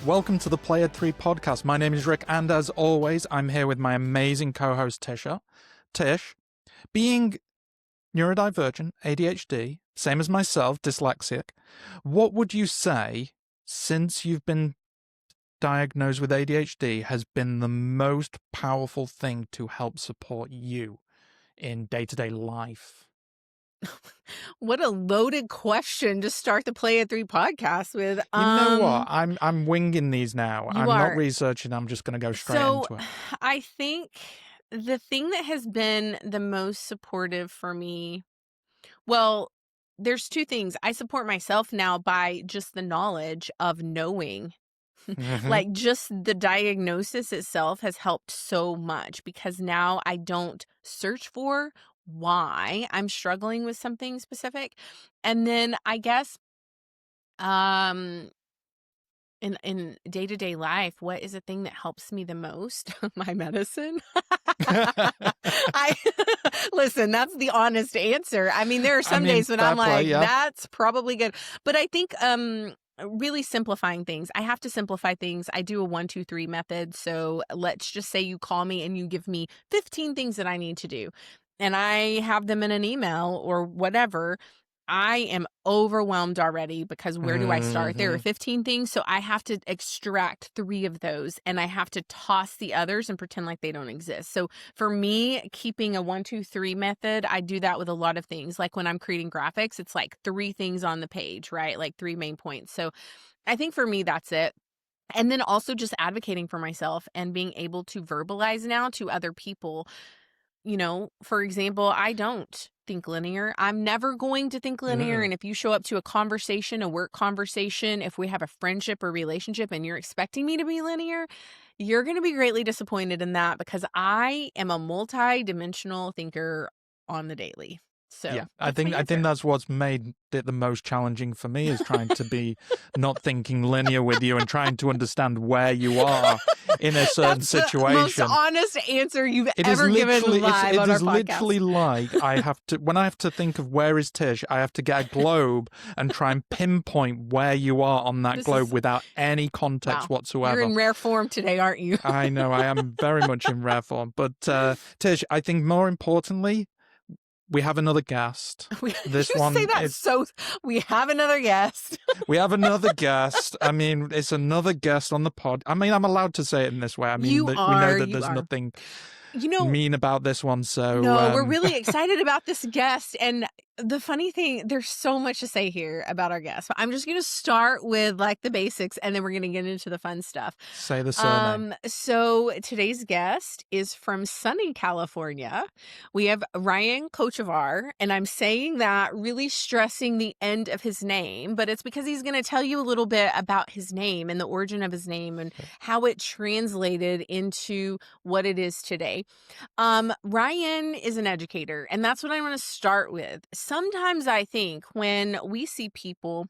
Welcome to the Play at 3 podcast. My name is Rick, and as always, I'm here with my amazing co-host Tisha. Tish, being neurodivergent, ADHD, same as myself, dyslexic, what would you say, since you've been diagnosed with ADHD, has been the most powerful thing to help support you in day-to-day life? What a loaded question to start the Play at 3 podcast with. You know what? I'm winging these now. I'm are. not researching. I'm just going to go straight into it. I think the thing that has been the most supportive for me, well, there's two things. I support myself now by just the knowledge of knowing. Like just the diagnosis itself has helped so much because now I don't search for why I'm struggling with something specific. And then I guess in day-to-day life, what is the thing that helps me the most? My medicine. I listen, that's the honest answer. I mean, there are some days when I'm like, that's probably good. But I think really simplifying things. I have to simplify things. I do a 1, 2, 3 method. So let's just say you call me and you give me 15 things that I need to do, and I have them in an email or whatever. I am overwhelmed already because where do I start? There are 15 things. So I have to extract 3 of those and I have to toss the others and pretend like they don't exist. So for me, keeping a 1, 2, 3 method, I do that with a lot of things. Like when I'm creating graphics, it's like 3 things on the page, right? Like 3 main points. So I think for me, that's it. And then also just advocating for myself and being able to verbalize now to other people. You know, for example, I don't think linear. I'm never going to think linear. And if you show up to a conversation, a work conversation, if we have a friendship or relationship and you're expecting me to be linear, you're going to be greatly disappointed in that because I am a multi-dimensional thinker on the daily. So yeah, I think that's what's made it the most challenging for me, is trying to be not thinking linear with you and trying to understand where you are in a certain situation. That's the most honest answer you've ever given live on our podcast. It is literally like when I have to think of where is Tish, I have to get a globe and try and pinpoint where you are on that globe without any context whatsoever. You're in rare form today, aren't you? I know, I am very much in rare form. But Tish, I think more importantly, we have another guest. We have another guest. We have another guest. I mean, it's another guest on the pod. I mean, I'm allowed to say it in this way. I mean, we know that there's nothing mean about this one. So no, we're really excited about this guest. And the funny thing, there's so much to say here about our guest. I'm just going to start with like the basics and then we're going to get into the fun stuff. Say the surname. So today's guest is from sunny California. We have Ryan Kochevar, and I'm saying that really stressing the end of his name, but it's because he's going to tell you a little bit about his name and the origin of his name and how it translated into what it is today. Ryan is an educator, and that's what I want to start with. Sometimes I think when we see people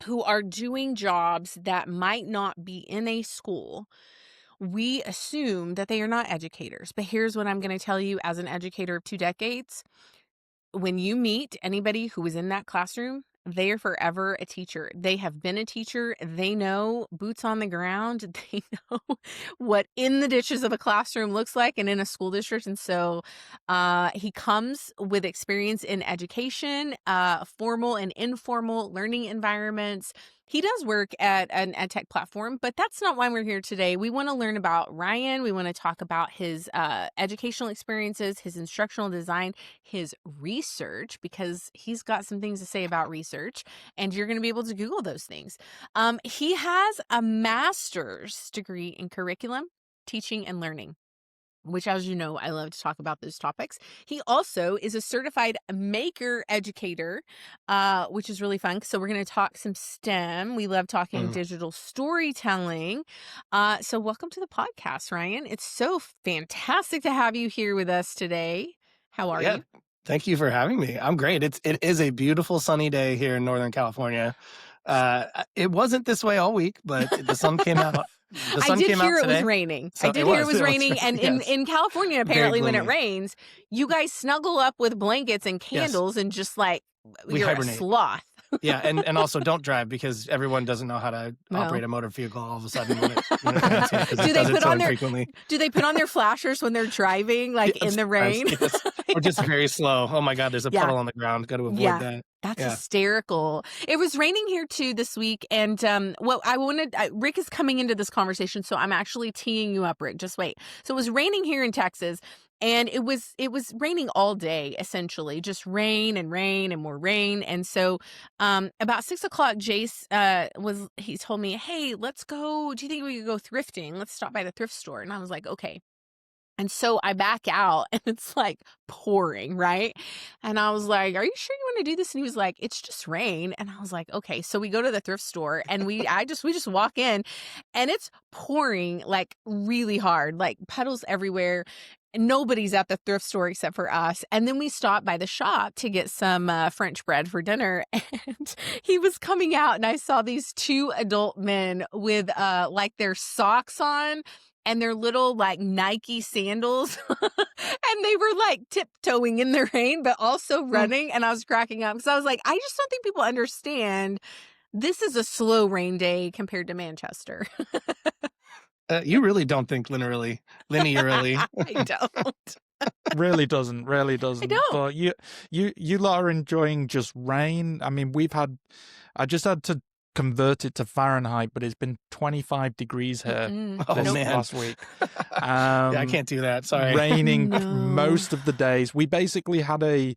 who are doing jobs that might not be in a school, we assume that they are not educators. But here's what I'm going to tell you as an educator of 2 decades. When you meet anybody who is in that classroom, they are forever a teacher. They have been a teacher. They know boots on the ground. They know what in the ditches of a classroom looks like and in a school district. And so he comes with experience in education, formal and informal learning environments. He does work at an edtech platform, but that's not why we're here today. We want to learn about Ryan. We want to talk about his educational experiences, his instructional design, his research, because he's got some things to say about research, and you're going to be able to Google those things. He has a master's degree in curriculum, teaching, and learning, which, as you know, I love to talk about those topics. He also is a certified maker educator, which is really fun. So we're going to talk some STEM. We love talking digital storytelling. So welcome to the podcast, Ryan. It's so fantastic to have you here with us today. How are you? Thank you for having me. I'm great. It is a beautiful sunny day here in Northern California. It wasn't this way all week, but the sun came out. I did hear it was raining. So I did hear it was raining. And in California, apparently, when it rains, you guys snuggle up with blankets and candles and just like, you're a sloth. Yeah, and also don't drive because everyone doesn't know how to operate a motor vehicle all of a sudden when it rains here because it does it so infrequently. Do they put on their flashers when they're driving, like in the rain? Yes. Or just very slow. Oh my God, there's a puddle on the ground. Got to avoid that. That's hysterical. It was raining here too this week, and Rick is coming into this conversation, so I'm actually teeing you up, Rick. Just wait. So it was raining here in Texas, and it was raining all day, essentially, just rain and more rain. And so, about 6 o'clock, Jace he told me, "Hey, let's go. Do you think we could go thrifting? Let's stop by the thrift store." And I was like, "Okay." And so I back out and it's like pouring, right? And I was like, "Are you sure you want to do this?" And he was like, "It's just rain." And I was like, "Okay." So we go to the thrift store and we just walk in and it's pouring like really hard, like puddles everywhere. Nobody's at the thrift store except for us. And then we stopped by the shop to get some French bread for dinner. And he was coming out and I saw these two adult men with like their socks on and their little like Nike sandals. And they were like tiptoeing in the rain, but also running. And I was cracking up because I was like, I just don't think people understand this is a slow rain day compared to Manchester. You really don't think linearly. I don't. Really doesn't. I don't. But you lot are enjoying just rain. I mean, I just had to convert it to Fahrenheit, but it's been 25 degrees here last week. I can't do that. Sorry. Raining most of the days. We basically had a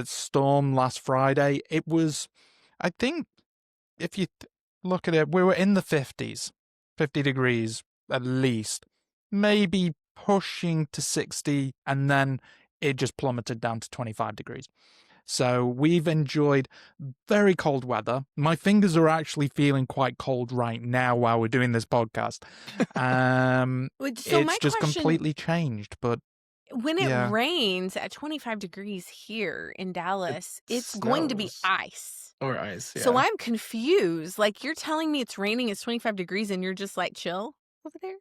storm last Friday. It was, I think, if you look at it, we were in the 50s, 50 degrees at least, maybe pushing to 60, and then it just plummeted down to 25 degrees. So we've enjoyed very cold weather. My fingers are actually feeling quite cold right now while we're doing this podcast. It's just completely changed. But when it rains at 25 degrees here in Dallas, it's going to be ice. Or ice, yeah. So I'm confused. Like, you're telling me it's raining, it's 25 degrees, and you're just like, chill over there?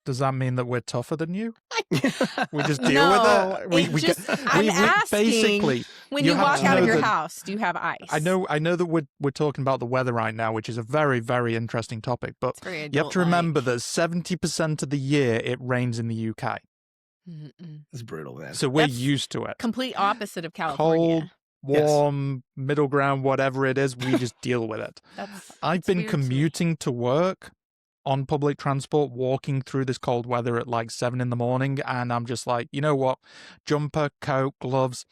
Does that mean that we're tougher than you? We just deal with it? I'm asking, basically, when you walk out of your house, do you have ice? I know that we're talking about the weather right now, which is a very, very interesting topic. But you have to remember that 70% of the year it rains in the UK. It's brutal, man. So we're used to it. Complete opposite of California. Cold, warm, middle ground, whatever it is, we just deal with it. I've been commuting to work on public transport, walking through this cold weather at like 7 a.m, and I'm just like, you know what? Jumper, coat, gloves.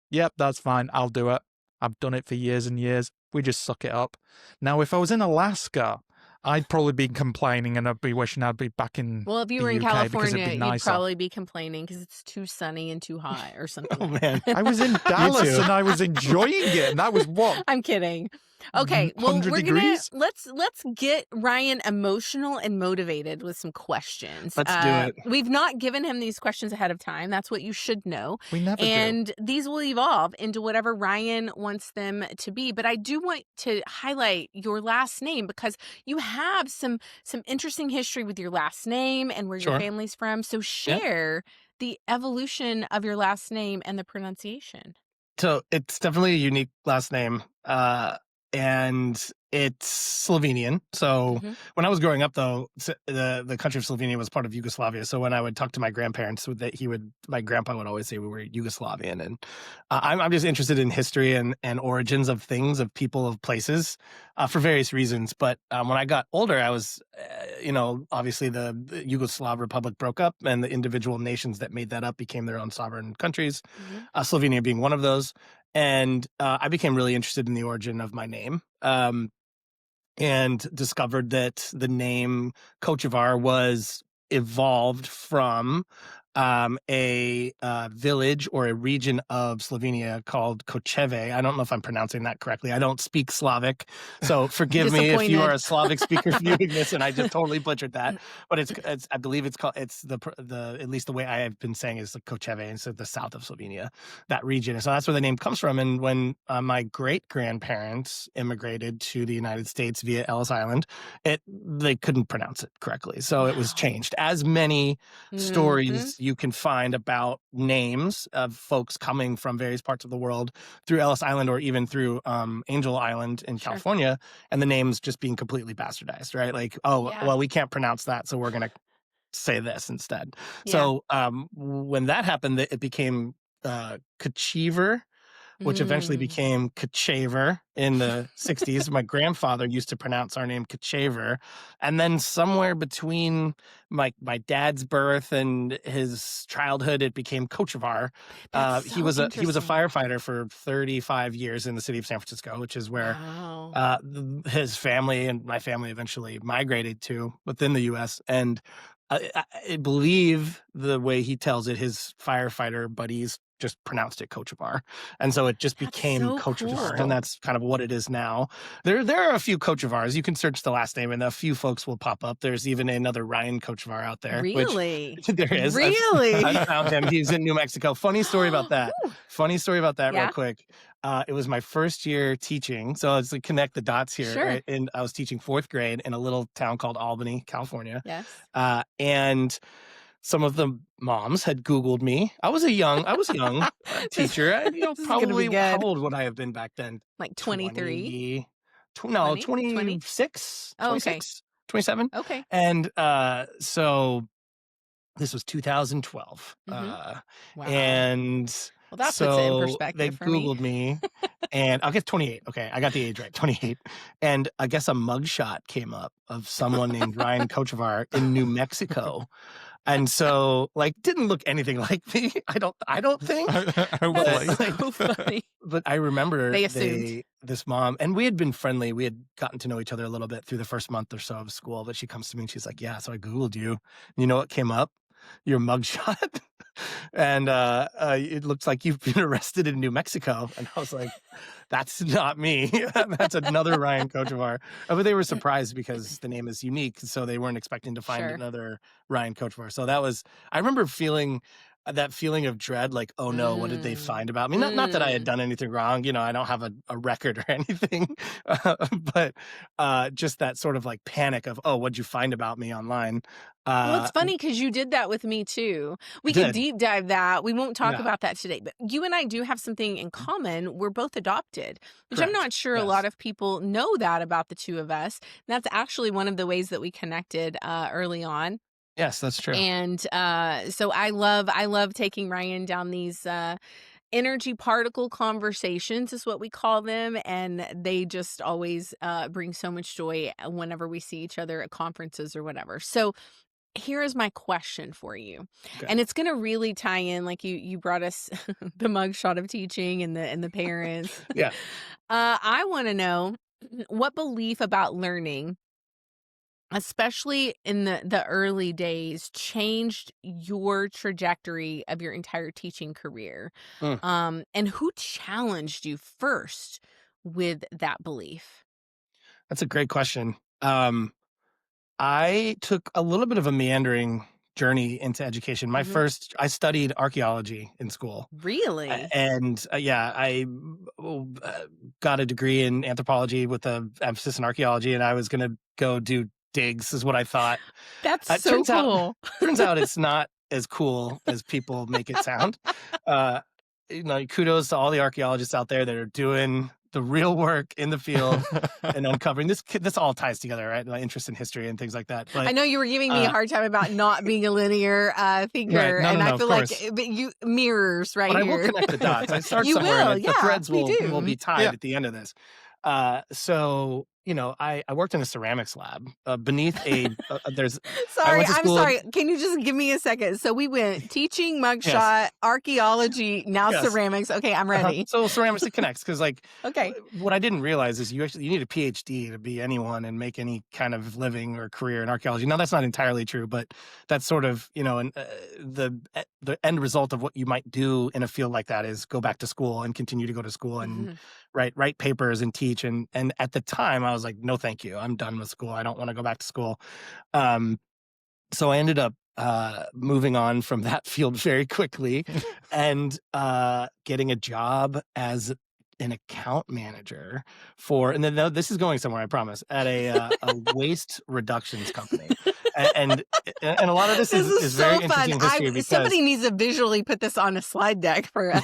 Yep, that's fine. I'll do it. I've done it for years and years. We just suck it up. Now, if I was in Alaska, I'd probably be complaining and I'd be wishing I'd be back in Well, if you were in California, you'd probably be complaining because it's too sunny and too hot or something. Oh, man. I was in Dallas and I was enjoying it. And that was what? I'm kidding. Okay, well, let's get Ryan emotional and motivated with some questions. Let's do it. We've not given him these questions ahead of time. That's what you should know. We never do. And these will evolve into whatever Ryan wants them to be. But I do want to highlight your last name because you have some interesting history with your last name and where your family's from. So share the evolution of your last name and the pronunciation. So it's definitely a unique last name. And it's Slovenian. So when I was growing up, though, the country of Slovenia was part of Yugoslavia. So when I would talk to my grandparents, my grandpa would always say we were Yugoslavian. And I'm just interested in history and origins of things, of people, of places, for various reasons. But when I got older, I was, obviously the Yugoslav Republic broke up, and the individual nations that made that up became their own sovereign countries. Slovenia being one of those. And I became really interested in the origin of my name. And discovered that the name Kochevar was evolved from a village or a region of Slovenia called Kochevar. I don't know if I'm pronouncing that correctly. I don't speak Slavic, so forgive me if you are a Slavic speaker viewing this and I just totally butchered that. But it's I believe it's called, it's the at least the way I have been saying is like Kochevar, and so the south of Slovenia, that region. And so that's where the name comes from. And when my great grandparents immigrated to the United States via Ellis Island, they couldn't pronounce it correctly, so it was changed. As many stories you can find about names of folks coming from various parts of the world through Ellis Island or even through Angel Island in Sure. California, and the names just being completely bastardized, right? Like, oh, Yeah. well, we can't pronounce that, so we're going to say this instead. Yeah. So when that happened, it became Kochevar, which eventually became Kochevar in the 60s. My grandfather used to pronounce our name Kochevar. And then somewhere between my dad's birth and his childhood, it became Kochevar. That's He was so a interesting. firefighter for 35 years in the city of San Francisco, which is where Wow. his family and my family eventually migrated to within the U.S. And I believe the way he tells it, his firefighter buddies just pronounced it Kochevar. And so it just That's became so Kochevar. cool. And that's kind of what it is now. There are a few Kochevars. You can search the last name and a few folks will pop up. There's even another Ryan Kochevar out there. Really? Which there is. Really? I found him. He's in New Mexico. Funny story about that. Woo. Funny story about that real Yeah. quick. It was my first year teaching. So let's connect the dots here. Sure. Right? And I was teaching 4th grade in a little town called Albany, California. Yes. And some of the moms had Googled me. I was a young teacher. This is gonna be Probably, how good. old would I have been back then? Like 23? 20, 20? 26, Oh, okay. 26, 27. Okay. And so this was 2012. Wow. And Well, that puts it in so they perspective for me. Googled me, and I'll get 28. Okay, I got the age right, 28. And I guess a mugshot came up of someone named Ryan Kochevar in New Mexico. And so, like, didn't look anything like me. I don't think. Hopefully. That's so funny. But I remember They assumed. this mom, and we had been friendly. We had gotten to know each other a little bit through the first month or so of school. But she comes to me and she's like, "Yeah, so I Googled you. You know what came up? Your mugshot." And it looks like you've been arrested in New Mexico. And I was like, that's not me. That's another Ryan Kochevar. But they were surprised because the name is unique. So they weren't expecting to find Sure. another Ryan Kochevar. So I remember feeling that feeling of dread, like, oh no, what did they find about me? Not that I had done anything wrong. You know, I don't have a record or anything, but just that sort of like panic of, oh, what'd you find about me online? Well, it's funny because you did that with me too. We did. can deep dive that. We won't talk Yeah. about that today, but you and I do have something in common. We're both adopted, which I'm Correct. not sure a Yes. lot of people know that about the two of us. That's actually one of the ways that we connected early on. Yes, that's true. And so I love taking Ryan down these energy particle conversations is what we call them, and they just always bring so much joy whenever we see each other at conferences or whatever. So here is my question for you. Okay. And it's going to really tie in, like you brought us the mugshot of teaching and the parents. Yeah. I want to know what belief about learning, especially in the early days, changed your trajectory of your entire teaching career. And who challenged you first with that belief? That's a great question. I took a little bit of a meandering journey into education. I studied archaeology in school. Really? And I got a degree in anthropology with an emphasis in archaeology, and I was going to go do digs, is what I thought. That's It so turns out- cool. Turns out it's not as cool as people make it sound. Kudos to all the archaeologists out there that are doing the real work in the field and uncovering this. This all ties together, right? My interest in history and things like that. But I know you were giving me a hard time about not being a linear thinker, Right. No, I of feel course. like but you mirrors right But here. I will connect the dots. I start You somewhere, will, and the yeah, threads we do. will be tied Yeah. at the end of this. So I worked in a ceramics lab beneath there's. Sorry, went to I'm school- sorry. Can you just give me a second? So we went teaching, mugshot, archaeology, now Yes. ceramics. Okay, I'm ready. So ceramics, it connects because Okay. what I didn't realize is you need a PhD to be anyone and make any kind of living or career in archaeology. Now that's not entirely true, but that's sort of the end result of what you might do in a field like that is go back to school and continue to go to school and write papers and teach. And at the time I was like, no, thank you. I'm done with school. I don't want to go back to school. So I ended up moving on from that field very quickly and getting a job as an account manager and then this is going somewhere, I promise, at a waste reductions company. and a lot of this This is very so fun. interesting history because Somebody needs to visually put this on a slide deck for us.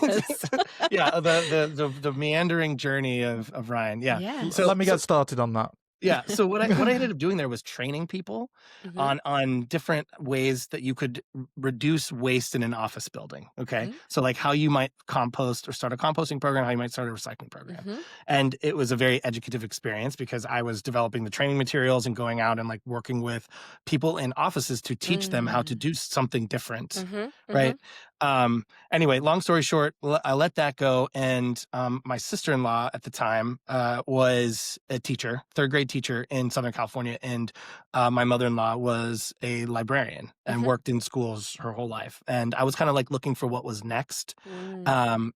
yeah, the meandering journey of Ryan. Yeah. Yes. So Let me get started on that. yeah. So what I ended up doing there was training people Mhm. on different ways that you could reduce waste in an office building. Okay. Mhm. So like how you might compost or start a composting program, how you might start a recycling program. Mhm. And it was a very educative experience because I was developing the training materials and going out and like working with people in offices to teach them how to do something different. Mhm. Right. Mhm. Anyway, long story short, I let that go. And my sister-in-law at the time was a teacher, third grade teacher in Southern California. And my mother-in-law was a librarian and Mhm. worked in schools her whole life. And I was kind of like looking for what was next. Mm.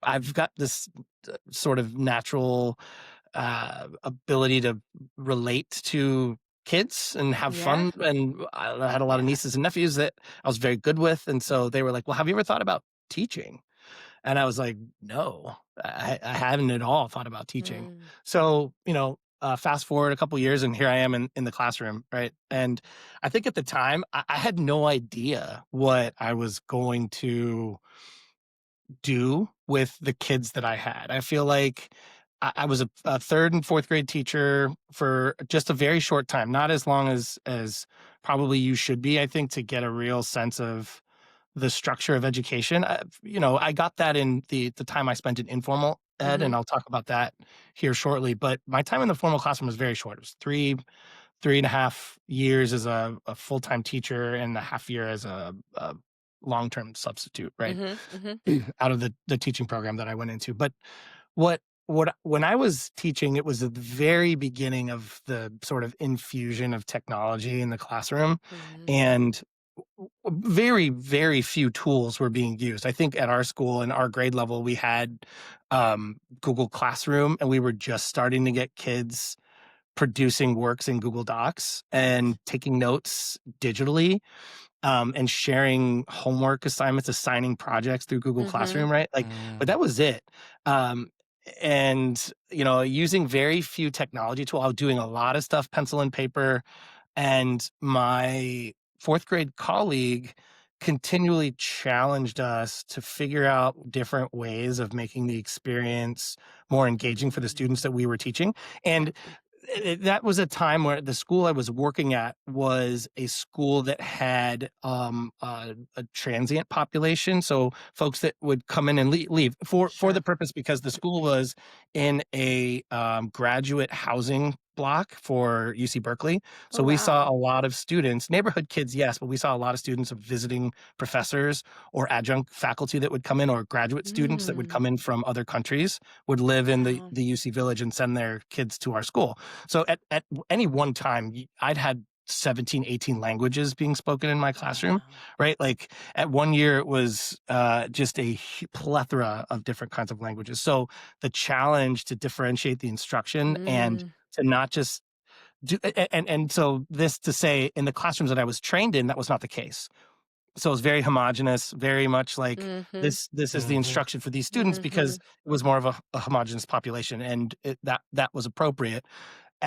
I've got this sort of natural ability to relate to kids and have Yeah. fun. And I had a lot of Yeah. nieces and nephews that I was very good with. And so they were like, well, have you ever thought about teaching? And I was like, no, I haven't at all thought about teaching. Mm. So, fast forward a couple years and here I am in the classroom. Right. And I think at the time I had no idea what I was going to do with the kids that I had. I feel like I was a third and fourth grade teacher for just a very short time, not as long as probably you should be, I think, to get a real sense of the structure of education. I got that in the time I spent in informal ed, and Mhm. I'll talk about that here shortly. But my time in the formal classroom was very short. It was 3.5 years as a full-time teacher and a half year as a long-term substitute, right? Mhm. Mhm. Out of the teaching program that I went into. But what when I was teaching, it was at the very beginning of the sort of infusion of technology in the classroom, Mhm. and very, very few tools were being used. I think at our school in our grade level, we had Google Classroom, and we were just starting to get kids producing works in Google Docs and taking notes digitally, and sharing homework assignments, assigning projects through Google Mhm. Classroom, right? Like, but Mm. that was it. Um, and using very few technology tools, I was doing a lot of stuff pencil and paper. And my fourth grade colleague continually challenged us to figure out different ways of making the experience more engaging for the students that we were teaching. And Yeah. that was a time where the school I was working at was a school that had a transient population, so folks that would come in and leave for the Sure. purpose because the school was in a graduate housing block for UC Berkeley. Oh, So we saw wow. a lot of students, neighborhood kids, yes, but we saw a lot of students of visiting professors or adjunct faculty that would come in, or graduate students that would come Mm. in from other countries would live in Wow. the UC Village and send their kids to our school. So at any one time, I'd had 17, 18 languages being spoken in my classroom, Wow. right? Like at one year, it was just a plethora of different kinds of languages. So the challenge to differentiate the instruction and Mm. to not just do, and so this to say in the classrooms that I was trained in, that was not the case. So it's very homogenous, very much like Mhm. this is the Mhm. instruction for these students because Mhm. it was more of a homogenous population, and that was appropriate.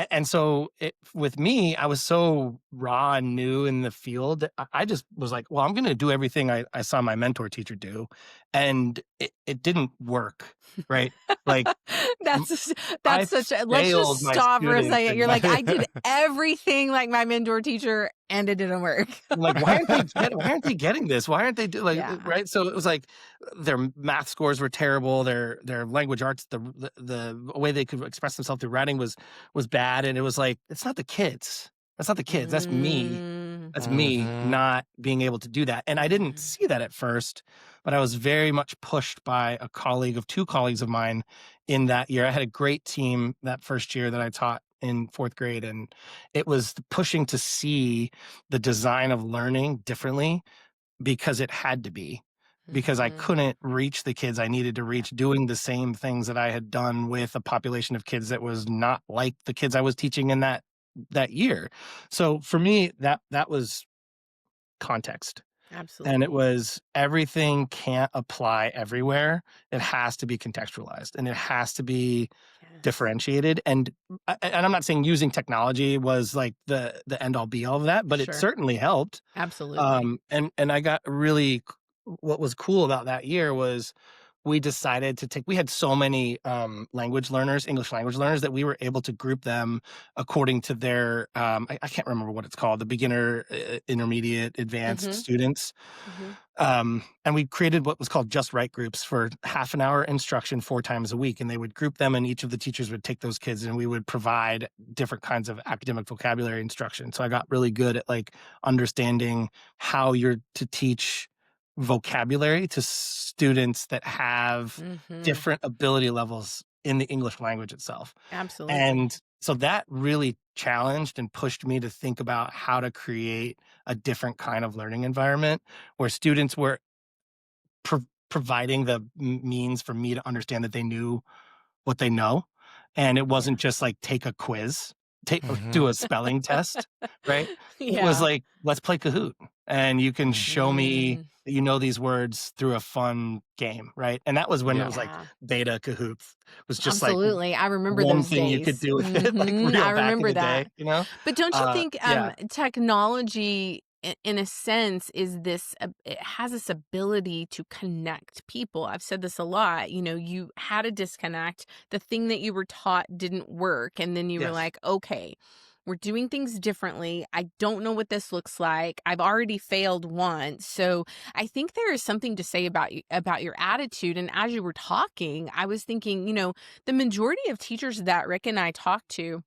And so with me, I was so raw and new in the field that I just was like, well, I'm going to do everything I saw my mentor teacher do. And it didn't work, right? Like m- That's I that's such a let's just failed my stop for a students. second. You're like, "I did everything like my mentor teacher, and it didn't work." Like, why aren't they getting this? Why aren't they Yeah. right? So it was like their math scores were terrible, their language arts, the way they could express themselves through writing was bad. And it was like, it's not the kids. That's not the kids. That's me. Mm. That's me Mhm. not being able to do that. And I didn't Mhm. see that at first, but I was very much pushed by two colleagues of mine in that year. I had a great team that first year that I taught in fourth grade, and it was pushing to see the design of learning differently because it had to be, because I Mhm. couldn't reach the kids I needed to reach doing the same things that I had done with a population of kids that was not like the kids I was teaching in that year. So for me, that was context. And it Absolutely. was everything can't apply everywhere. It has to be contextualized, and it has to be differentiated. And I'm not saying using technology was like the end all be all of that, but it Sure. certainly helped. Absolutely. And I got really, what was cool about that year was we decided to take, we had so many language learners, English language learners, that we were able to group them according to their, I can't remember what it's called, the beginner, intermediate, advanced Mhm. students. Mhm. And we created what was called just right groups for half an hour instruction 4 times a week. And they would group them, and each of the teachers would take those kids, and we would provide different kinds of academic vocabulary instruction. So I got really good at like understanding how you're to teach vocabulary to students that have Mhm. different ability levels in the English language itself. Absolutely. And so that really challenged and pushed me to think about how to create a different kind of learning environment where students were providing the means for me to understand that they knew what they know. And it Yeah. wasn't just like take a quiz, take or do a spelling test, right? It was Yeah. like, let's play Kahoot, and you can show me Mm. that you know these words through a fun game, right? And that was when it Yeah. was like Yeah. beta Kahoot was just like Absolutely. I remember one those thing you could days. do with it, like Mhm. real I back in remember the that. day, you know? But don't you think Yeah. technology in a sense is this it has this ability to connect people. I've said this a lot, you had a disconnect, the thing that you were taught didn't work, and then you were Yes. like, okay, we're doing things differently. I don't know what this looks like. I've already failed once. So I think there is something to say about about your attitude. And as you were talking, I was thinking, the majority of teachers that Rick and I talk to,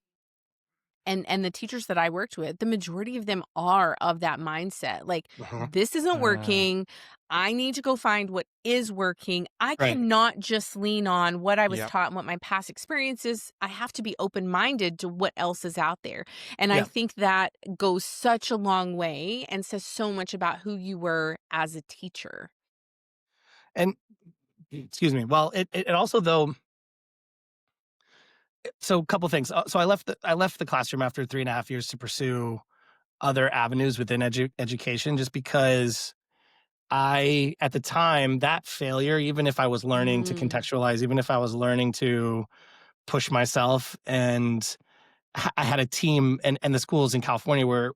and the teachers that I worked with, the majority of them are of that mindset. Like, Mhm. this isn't Mm, working. I need to go find what is working. I Right. cannot just lean on what I was yep. taught and what my past experiences. I have to be open-minded to what else is out there. And I Yeah. think that goes such a long way and says so much about who you were as a teacher. And excuse me. Well, it also though, so a couple things. So I left the classroom after 3.5 years to pursue other avenues within education, just because at the time, that failure, even if I was learning to Mm, contextualize, even if I was learning to push myself, and I had a team, and the schools in California were,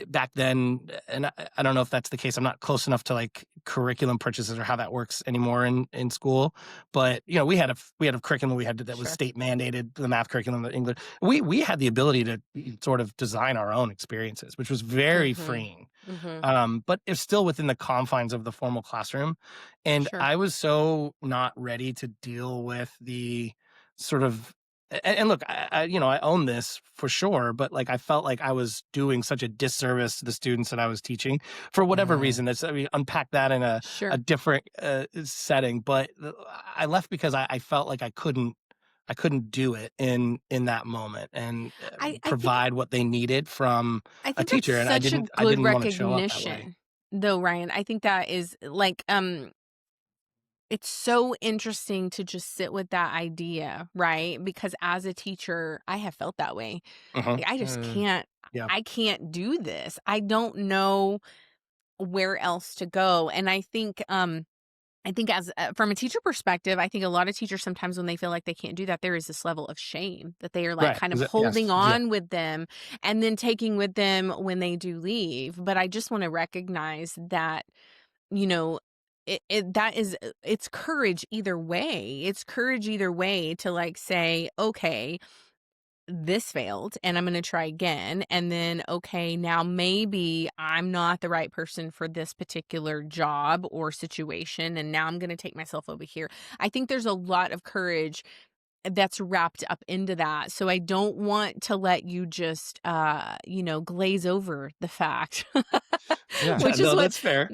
back then, and I don't know if that's the case. I'm not close enough to like curriculum purchases or how that works anymore in school. But we had a curriculum that was sure. state mandated, the math curriculum, the English. We had the ability to sort of design our own experiences, which was very Mm-hmm. freeing. Mm-hmm. But it's still within the confines of the formal classroom. And Sure. I was so not ready to deal with the sort of, and look, I own this for sure, but like I felt like I was doing such a disservice to the students that I was teaching for whatever Mm, reason. That's, I mean, unpack that in a Sure. different setting. But I left because I felt like I couldn't do it in that moment and I think provide what they needed from I a think that's teacher, and such a I good didn't want to show up that way. recognition, though, Ryan. I think that is like, it's so interesting to just sit with that idea, right? Because as a teacher, I have felt that way. Uh-huh. Like, I just mm, can't, Yeah. I can't do this. I don't know where else to go. And I think as from a teacher perspective, I think a lot of teachers sometimes when they feel like they can't do that, there is this level of shame that they are like Right. kind of holding Yes. Yeah. on with them and then taking with them when they do leave. But I just want to recognize that, you know, that is it's courage either way. It's courage either way to like say, okay, this failed and I'm going to try again. And then, okay, now maybe I'm not the right person for this particular job or situation. And now I'm going to take myself over here. I think there's a lot of courage that's wrapped up into that. So I don't want to let you just, glaze over the fact, yeah. which is No, what that's fair.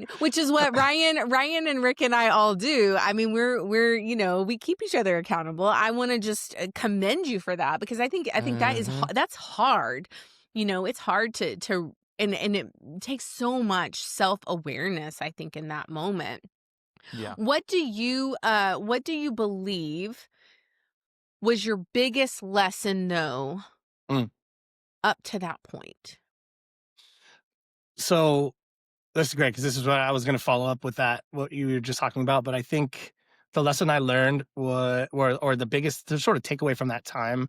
Ryan and Rick and I all do. I mean, we keep each other accountable. I want to just commend you for that because I think that is Hmm. that's hard. It's hard to and it takes so much self-awareness, I think, in that moment. Yeah. What do you believe was your biggest lesson though Mm. up to that point? So that's great, because this is what I was going to follow up with, that what you were just talking about. But I think the lesson I learned was, or the biggest sort of takeaway from that time,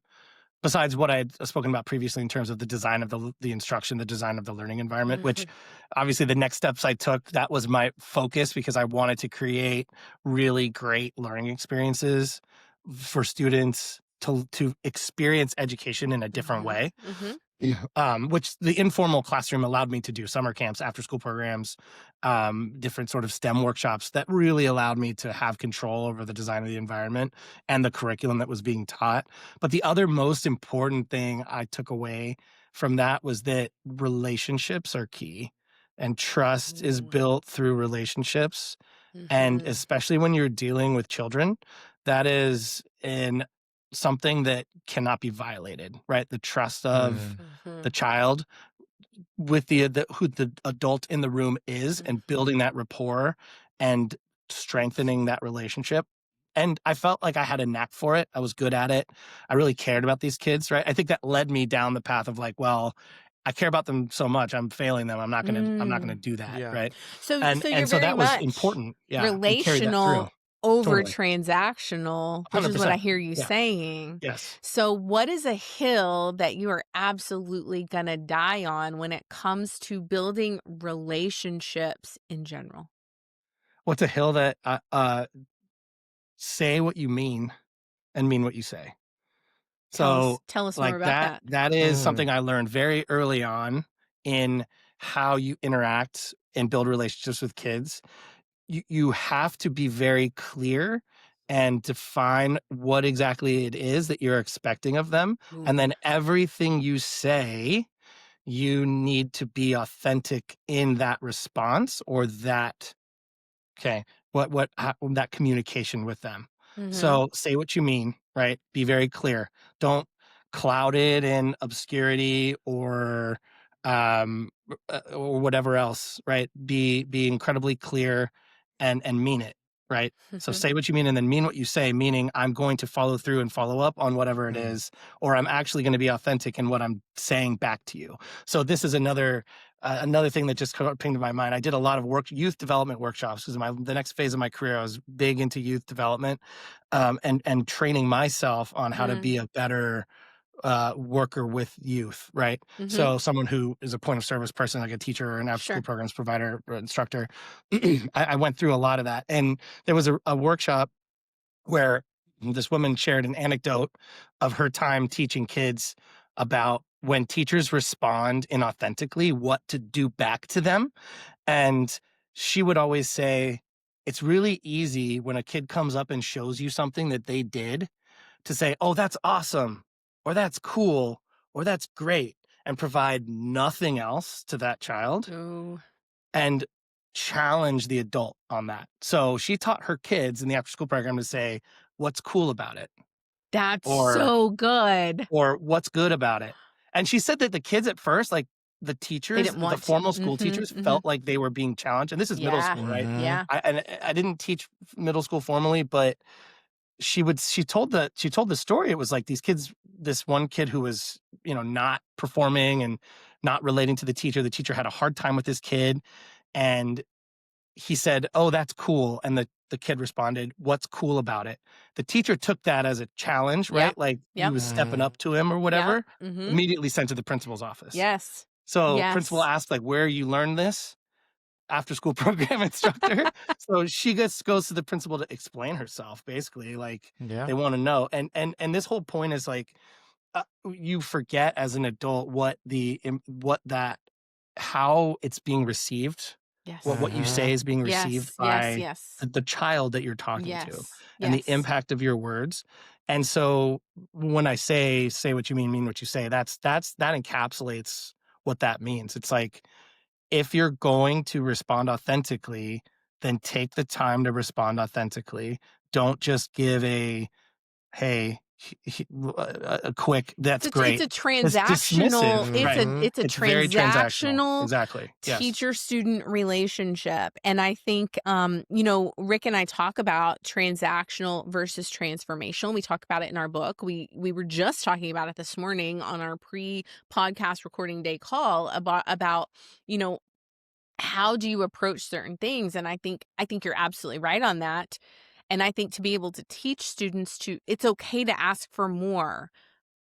besides what I had spoken about previously in terms of the design of the instruction, the design of the learning environment, which obviously the next steps I took, that was my focus because I wanted to create really great learning experiences for students to experience education in a different way. Which the informal classroom allowed me to do: summer camps, after school programs, different sort of STEM workshops that really allowed me to have control over the design of the environment and the curriculum that was being taught. But the other most important thing I took away from that was that relationships are key, and trust is built through relationships. And especially when you're dealing with children, that is in something that cannot be violated, right? The trust of the child with who the adult in the room is, and building that rapport and strengthening that relationship. And I felt like I had a knack for it. I was good at it. I really cared about these kids, right? I think that led me down the path of like, well, I care about them so much. I'm failing them. I'm not gonna do that, Yeah. right? So And you're so very that was much important, yeah, and carried that through. relational over Totally. transactional, which is what I 100%. hear you Yeah. saying. Yes. So what is a hill that you are absolutely gonna die on when it comes to building relationships in general? What's a hill that say what you mean and mean what you say. So, Tell us more like, about that. that is something I learned very early on in how you interact and build relationships with kids. You have to be very clear and define what exactly it is that you're expecting of them, and Ooh. then everything you say, you need to be authentic in that response, or that okay, that communication with them. Mhm. So say what you mean, right? Be very clear. Don't cloud it in obscurity or whatever else, right? Be incredibly clear and mean it, right? So say what you mean and then mean what you say, meaning I'm going to follow through and follow up on whatever it is, or I'm actually going to be authentic in what I'm saying back to you. So this is another thing that just pinged to my mind. I did a lot of youth development workshops because the next phase of my career, I was big into youth development, and training myself on how to be a better worker with youth, right? Mhm. So someone who is a point of service person, like a teacher or an after school Sure. programs provider or instructor. I went through a lot of that. And there was a workshop where this woman shared an anecdote of her time teaching kids about when teachers respond inauthentically, what to do back to them. And she would always say, it's really easy when a kid comes up and shows you something that they did to say, oh, that's awesome, or that's cool, or that's great, and provide nothing else to that child Ooh. and challenge the adult on that. So she taught her kids in the after school program to say, what's cool about it? That's Or so good. what's good about it? And she said that the kids at first, like the They teachers, didn't the want to. formal school Mhm. teachers Mhm. felt like they were being challenged. And this is middle Yeah. school, right? Yeah. I didn't teach middle school formally, but she told the story. It was like these kids, this one kid who was, not performing and not relating to the teacher. The teacher had a hard time with this kid, and he said, "Oh, that's cool." And the kid responded, "What's cool about it?" The teacher took that as a challenge, Yep. right? Like he Yep. was stepping up to him or Yep. whatever. Mhm. Immediately sent to the principal's office. Yes. So principal Yes. asked, like, where you learned this? After school program instructor. So she goes to the principal to explain herself, basically, like Yeah. they want to know. And this whole point is like, you forget as an adult what that how it's being received, Yes. what you say is being received Yes. Yes. by Yes. the child that you're talking to, Yes. and the Yes. impact of your words. And so when I say what you mean what you say, that encapsulates what that means. It's like, if you're going to respond authentically, then take the time to respond authentically. Don't just give hey, a quick, that's It's great. a It's transactional dismissive, right? it's a It's very transactional. transactional Exactly. Yes. teacher-student relationship. And I think, Rick and I talk about transactional versus transformational. We talk about it in our book. We were just talking about it this morning on our pre-podcast recording day call about, you know, how do you approach certain things? And I think you're absolutely right on that. And I think to be able to teach students it's okay to ask for more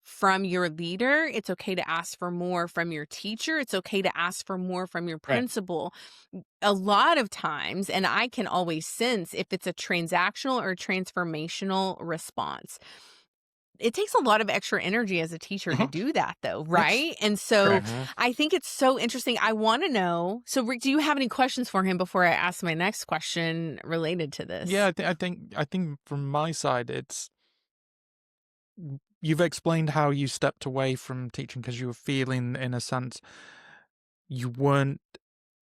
from your leader. It's okay to ask for more from your teacher. It's okay to ask for more from your Right. principal. A lot of times, and I can always sense if it's a transactional or transformational response. It takes a lot of extra energy as a teacher to Mhm. do that though, Yes. right? And so Correct. I think it's so interesting. I want to know. So Rick, do you have any questions for him before I ask my next question related to this? Yeah, I think from my side, it's you've explained how you stepped away from teaching because you were feeling, in a sense, you weren't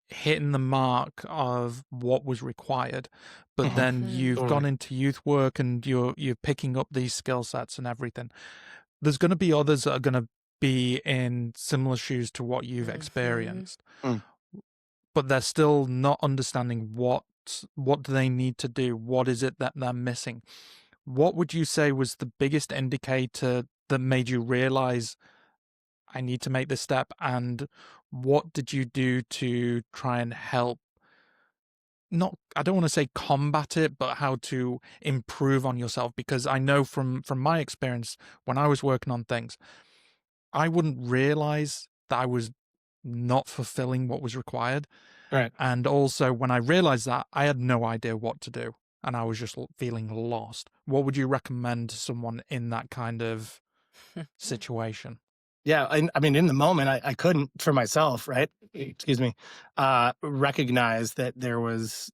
hitting the mark of what was required, but Mhm. then you've Totally. gone into youth work and you're picking up these skill sets and everything. There's going to be others that are going to be in similar shoes to what you've experienced, Mm. but they're still not understanding what do they need to do, what is it that they're missing. What would you say was the biggest indicator that made you realize I need to make this step, and what did you do to try and help, not, I don't want to say combat it, but how to improve on yourself? Because I know from my experience, when I was working on things, I wouldn't realize that I was not fulfilling what was required. Right. And also when I realized that, I had no idea what to do and I was just feeling lost. What would you recommend to someone in that kind of situation? Yeah, I mean, in the moment, I couldn't for myself, right? Excuse me, recognize that there was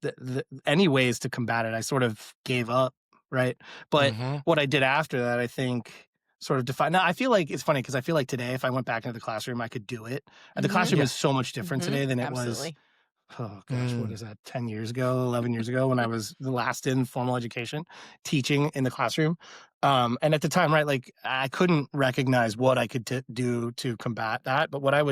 any ways to combat it. I sort of gave up, right? But Mm-hmm. what I did after that, I think, sort of defined. Now, I feel like it's funny because I feel like today, if I went back into the classroom, I could do it. And the classroom Yeah. is so much different today than it was. Absolutely. Oh gosh, what is that? 10 years ago, 11 years ago, when I was the last in formal education, teaching in the classroom. And at the time, right, like I couldn't recognize what I could do to combat that. But what I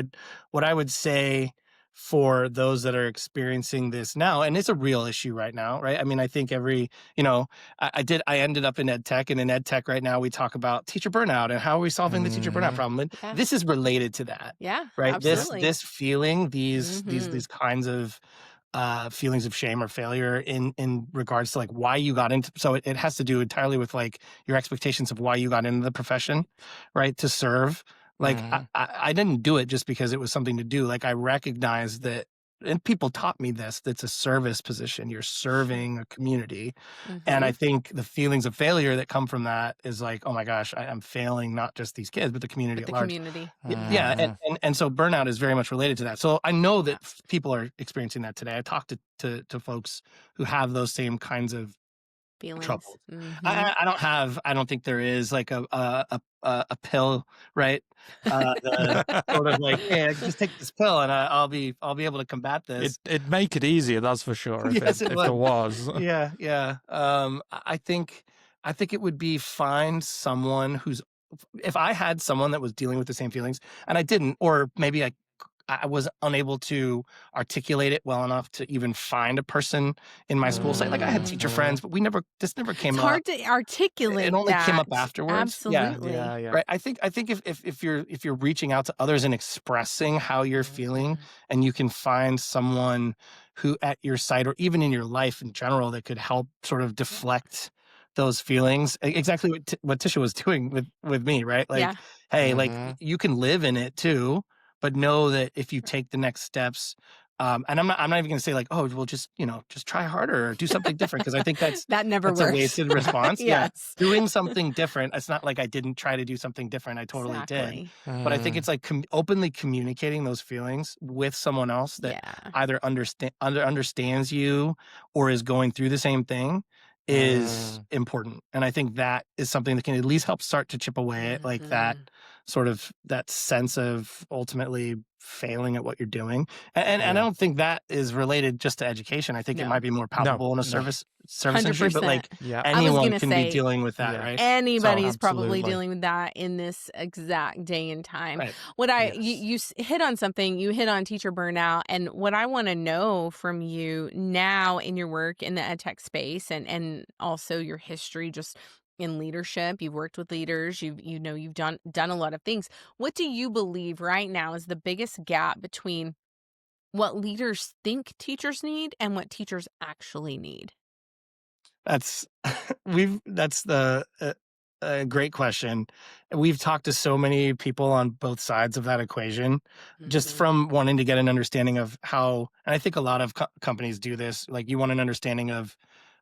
would say for those that are experiencing this now, and it's a real issue right now, right? I mean, I think I ended up in ed tech, and in ed tech right now, we talk about teacher burnout and how are we solving the teacher burnout Mhm. problem. And Yeah. this is related to that, Yeah, right? absolutely. This feeling, Mhm. these kinds of feelings of shame or failure in regards to like why you got into, so it has to do entirely with like your expectations of why you got into the profession, right? To serve. Like Mhm. I didn't do it just because it was something to do. Like I recognized that, and people taught me this, that's a service position. You're serving a community. And I Mhm. think the feelings of failure that come from that is like, oh my gosh, I'm failing not just these kids, but the community But at the large. community. Yeah, Yeah. and so burnout is very much related to that. So I know that people are experiencing that today. I talked to folks who have those same kinds of Feelings. troubles. Mhm. I don't think there is like a pill, right? The sort of like, hey, just take this pill and I'll be able to combat this. It'd make it easier, that's for sure, Yes, it if there would. was. Yeah, yeah. I think it would be find someone who's, if I had someone that was dealing with the same feelings and I didn't, or maybe I was unable to articulate it well enough to even find a person in my school site. Like I had teacher Mhm. friends, but this never It's came up. hard to It articulate only came up that. afterwards. Yeah. Absolutely. Yeah, yeah. Right. I think if you're reaching out to others and expressing how you're feeling, Mhm. and you can find someone who at your site or even in your life in general that could help sort of deflect those feelings, exactly what Tisha was doing with me, right? Like, Yeah. hey, like Mhm. you can live in it too, but know that if you take the next steps, and I'm not even going to say like, oh, well, just try harder or do something different, because I think That never that's a works. wasted response. Yeah, Yes. doing something different. It's not like I didn't try to do something different. I totally did. Exactly. But I think Mm. it's like openly communicating those feelings with someone else that Yeah. either understands you or is going through the same thing is Mm. important. And I think that is something that can at least help start to chip away at like that Mhm. sort of that sense of ultimately failing at what you're doing. And I Yeah. don't think that is related just to education. I think it might No. be more No, palpable in a no. service industry, but 100%. like Yeah. I was anyone gonna can be say dealing with that, Yeah. right? So anybody's probably Absolutely. dealing with that in this exact day and time. right. What I Yes. you hit on something, you hit on teacher burnout, and what I want to know from you now in your work in the ed tech space, and also your history just in leadership. You've worked with leaders, you've done a lot of things. What do you believe right now is the biggest gap between what leaders think teachers need and what teachers actually need? That's that's the a great question. We've talked to so many people on both sides of that equation, just Mhm. from wanting to get an understanding of how, and I think a lot of companies do this. Like you want an understanding of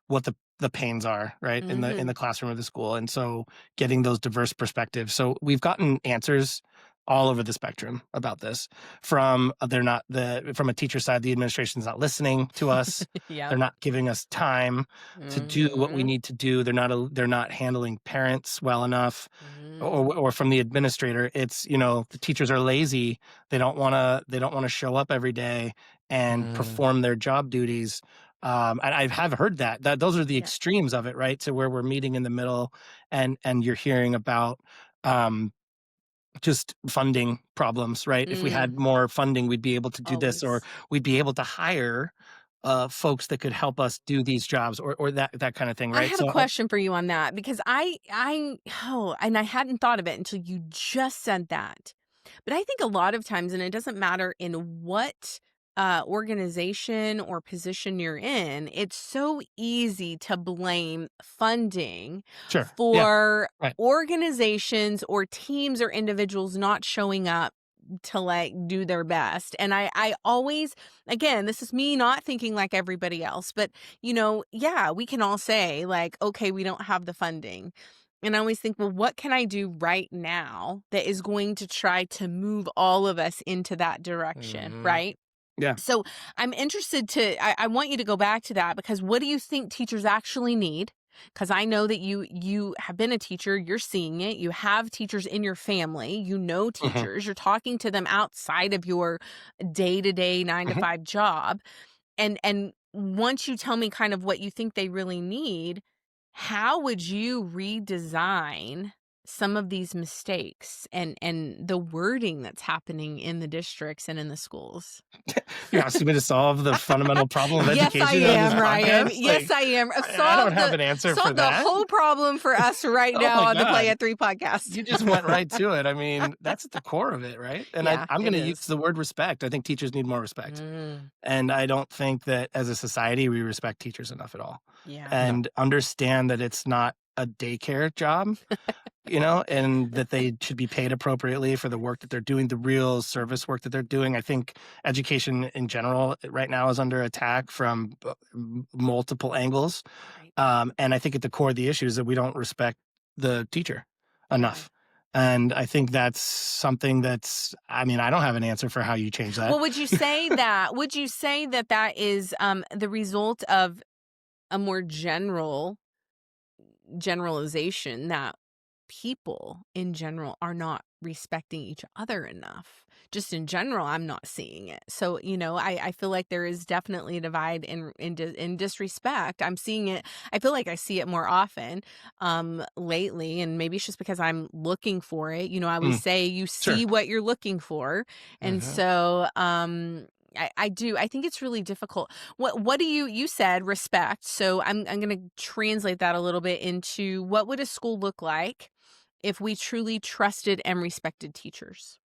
what the pains are, right, in Mhm. the classroom or the school, and so getting those diverse perspectives. So we've gotten answers all over the spectrum about this. From they're not the from a teacher side, the administration's not listening to us. Yep. They're not giving us time to do what we Mhm. need to do. They're not handling parents well enough, Mhm. or from the administrator, it's, the teachers are lazy. They don't want to show up every day and Mm. perform their job duties. And I have heard that those are the Yeah. extremes of it, right? So where we're meeting in the middle, and you're hearing about um, just funding problems, right? If we Mm. had more funding, we'd be able to do this, or Always. we'd be able to hire folks that could help us do these jobs, or that kind of thing, I right? have a So question for you on that because and I hadn't thought of it until you just said that. But I think a lot of times, and it doesn't matter in what organization or position you're in, it's so easy to blame funding sure, yeah, for right. organizations or teams or individuals not showing up to like do their best. And I always, again, this is me not thinking like everybody else, but yeah, we can all say like, okay, we don't have the funding. And I always think, well, what can I do right now that is going to try to move all of us into that direction, Mhm. right? Yeah. So I'm interested I want you to go back to that because what do you think teachers actually need? Because I know that you have been a teacher, you're seeing it, you have teachers in your family, you know Mhm, teachers, you're talking to them outside of your day-to-day nine to mhm. five job. And once you tell me kind of what you think they really need, how would you redesign some of these mistakes and the wording that's happening in the districts and in the schools? You're asking me to solve the fundamental problem of Yes, I education on this am, Ryan. podcast? Yes, Like, I am. I don't have an answer for Solve the that. whole problem for us right Oh now my on the Play god. at 3 podcast. You just went right to it. I mean, that's at the core of it, right? And Yeah, I'm it gonna use is. the word respect. I think teachers need more respect. Mm, And I don't think that as a society, we respect teachers enough at all. yeah. No. And understand that it's not a daycare job, and that they should be paid appropriately for the work that they're doing, the real service work that they're doing. I think education in general right now is under attack from multiple angles. Right. And I think at the core of the issue is that we don't respect the teacher Yeah. enough. And I think that's something I mean, I don't have an answer for how you change that. Well, would you say that that is the result of a more generalization that people in general are not respecting each other enough? Just in general, I'm not seeing it. So, I feel like there is definitely a divide in disrespect. I'm seeing it. I feel like I see it more often lately, and maybe it's just because I'm looking for it. I always Mm, say you sure. see what you're looking for. And Mhm. so I do. I think it's really difficult. What do you said respect. So I'm going to translate that a little bit into what would a school look like if we truly trusted and respected teachers?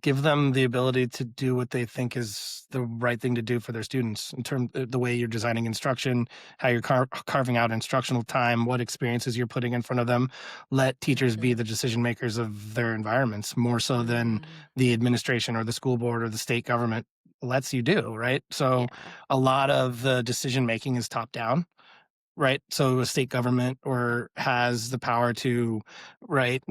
Give them the ability to do what they think is the right thing to do for their students in terms of the way you're designing instruction, how you're carving out instructional time, what experiences you're putting in front of them. Let teachers be Mhm. the decision makers of their environments more so than Mm, the administration or the school board or the state government lets you do, right? So yeah. a lot of the decision making is top down, right? So a state government or has the power to, right,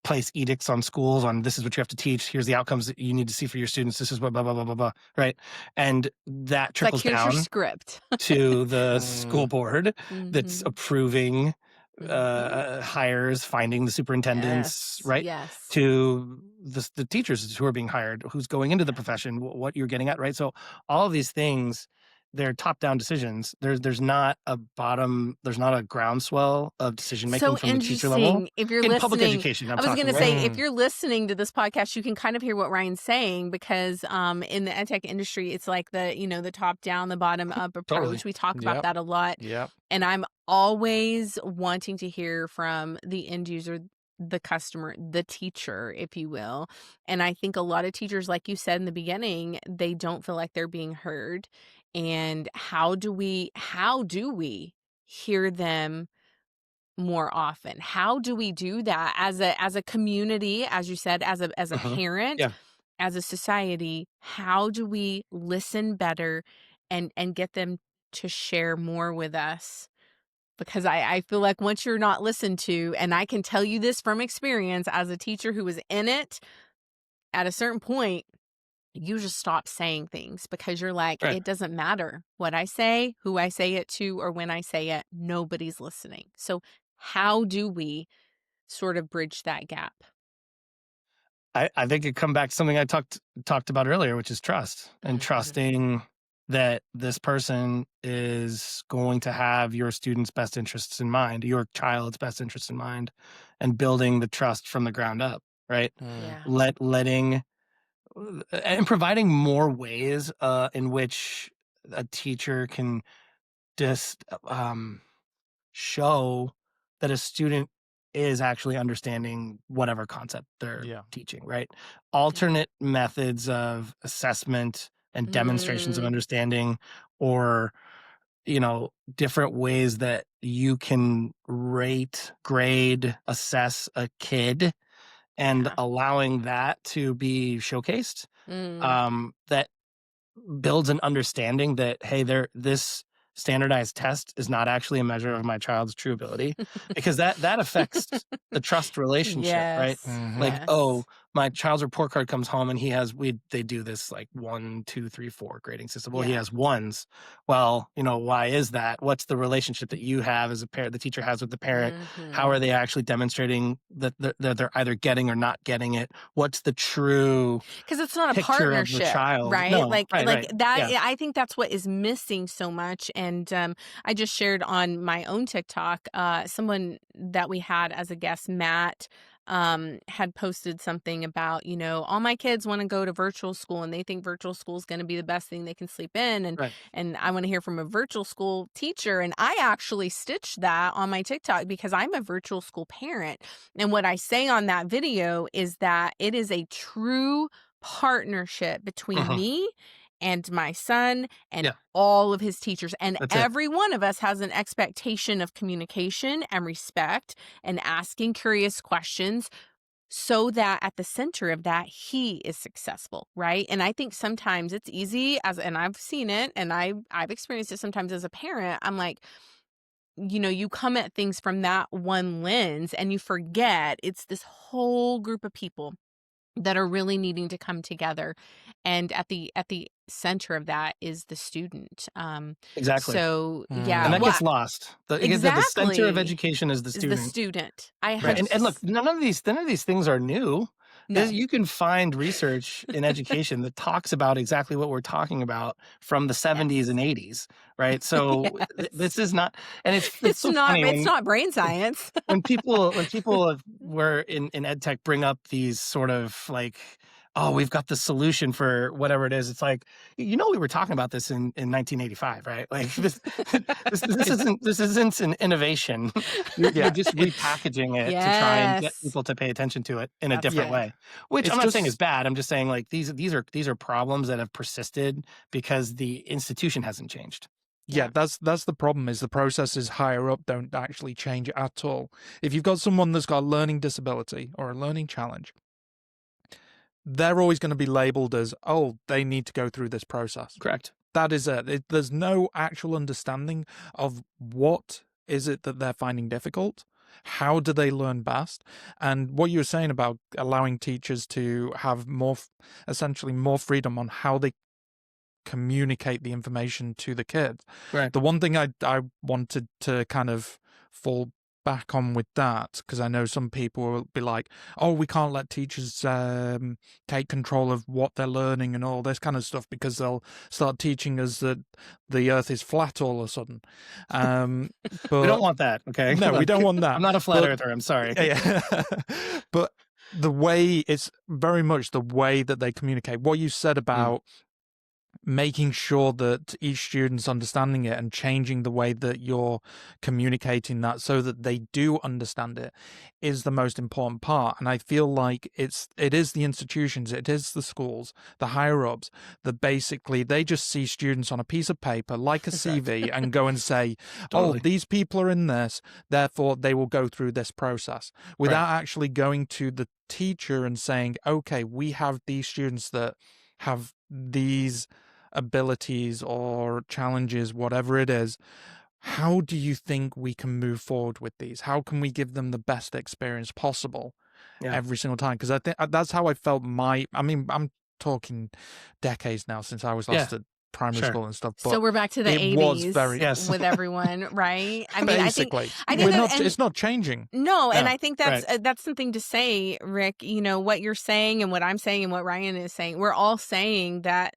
place edicts on schools on this is what you have to teach. Here's the outcomes that you need to see for your students. This is what blah blah blah blah blah. Right, and that It's like trickles here's your down script. to the school Mm. board that's Mhm. approving Mhm. hires, finding the superintendents, Yes. right, Yes. to the teachers who are being hired, who's going into the Yeah. profession, what you're getting at, right? So all of these things, they're top-down decisions. There's not a groundswell of decision making So from the teacher level interesting. If you're in public listening, education. I'm I was going talking, to right? say, if Mm. you're listening to this podcast, you can kind of hear what Ryan's saying because in the edtech industry, it's like the top down, the bottom up Totally. approach. We talk about Yep. that a lot. Yep. And I'm always wanting to hear from the end user, the customer, the teacher, if you will. And I think a lot of teachers, like you said in the beginning, they don't feel like they're being heard. And how do we hear them more often? How do we do that as a community, as you said, as a Mhm. parent, Yeah. as a society? How do we listen better and get them to share more with us? Because I feel like once you're not listened to, and I can tell you this from experience as a teacher who was in it, at a certain point, you just stop saying things because you're like, Right. it doesn't matter what I say, who I say it to, or when I say it, nobody's listening. So how do we sort of bridge that gap? I think it come back to something I talked about earlier, which is trust, and Mhm. trusting that this person is going to have your student's best interests in mind, your child's best interests in mind, and building the trust from the ground up, right? Mm. Yeah. Letting and providing more ways in which a teacher can just show that a student is actually understanding whatever concept they're Yeah. teaching, right? Yeah. Alternate methods of assessment and demonstrations of Mm, understanding, or, different ways that you can rate, grade, assess a kid, and yeah. allowing that to be showcased, Mm. that builds an understanding that, hey, this standardized test is not actually a measure of my child's true ability, because that affects the trust relationship, right? Yes. Mhm. Like, oh, Yes. my child's report card comes home and they do this like 1, 2, 3, 4 grading system. Well, he Yeah. has ones. Well, why is that? What's the relationship that you have as a parent, the teacher has with the parent? How Mhm. are they actually demonstrating that they're either getting or not getting it? What's the true 'Cause it's not a picture of the partnership, child? right? No, Like right. that Yeah. I think that's what is missing so much, and, I just shared on my own TikTok, someone that we had as a guest, Matt, had posted something about, all my kids wanna go to virtual school, and they think virtual school is gonna be the best thing they can sleep in, and Right. and I wanna hear from a virtual school teacher, and I actually stitched that on my TikTok because I'm a virtual school parent, and what I say on that video is that it is a true partnership between Mhm. me and my son and Yeah, all of his teachers. And that's it. every one of us has an expectation of communication and respect and asking curious questions so that at the center of that, he is successful, right? And I think sometimes it's easy and I've seen it and I've experienced it sometimes as a parent. I'm like, you come at things from that one lens and you forget it's this whole group of people that are really needing to come together, and at the center of that is the student. Exactly. So yeah, And Mm. that what gets lost. The center of exactly education is the is the student, student. I right? have And look, none of these things are new. no. You can find research in education that talks about exactly what we're talking about from the Yeah. 70s and 80s, right? So Yes. this is not, and it's so funny It's not brain science. when people were in ed tech bring up these sort of like, oh, we've got the solution for whatever it is. It's like, we were talking about this in 1985, right? Like this isn't an innovation. You're Yeah. just It's repackaging it to try and get Yes. people to pay attention to it in a That's different yeah. good. way, which I'm It's not saying is just bad. I'm just saying, like, these are problems that have persisted because the institution hasn't changed. yeah, Yeah. that's the problem is the processes higher up don't actually change at all. If you've got someone that's got a learning disability or a learning challenge, they're always going to be labeled as, oh, they need to go through this process. Correct. That is it. There's no actual understanding of what is it that they're finding difficult. How do they learn best? And what you were saying about allowing teachers to have essentially more freedom on how they communicate the information to the kids. Right. The one thing I wanted to kind of fall back on with that, because I know some people will be like, oh, we can't let teachers take control of what they're learning and all this kind of stuff because they'll start teaching us that the earth is flat all of a sudden. We don't But want that. Okay. no, we Like, don't want that. I'm not a flat But earther. I'm sorry. yeah. But the way it's very much the way that they communicate. What you said Mm, about making sure that each student's understanding it and changing the way that you're communicating that so that they do understand it is the most important part. And I feel like it is the institutions, it is the schools, the higher ups, that basically they just see students on a piece of paper like a CV and go and say, Totally. oh, these people are in this, therefore they will go through this process, without actually going to the teacher and saying, okay, we have these students that have these abilities or challenges, whatever it is. How do you think we can move forward with these? How can we give them the best experience possible every single time? Because I think that's how I felt I'm talking decades now since I was last at primary school and stuff. But so we're back to the 80s was very, with everyone, right? I mean, basically, I think it's not changing. No, and I think that's something to say, Rick. You know, what you're saying and what I'm saying and what Ryan is saying, we're all saying that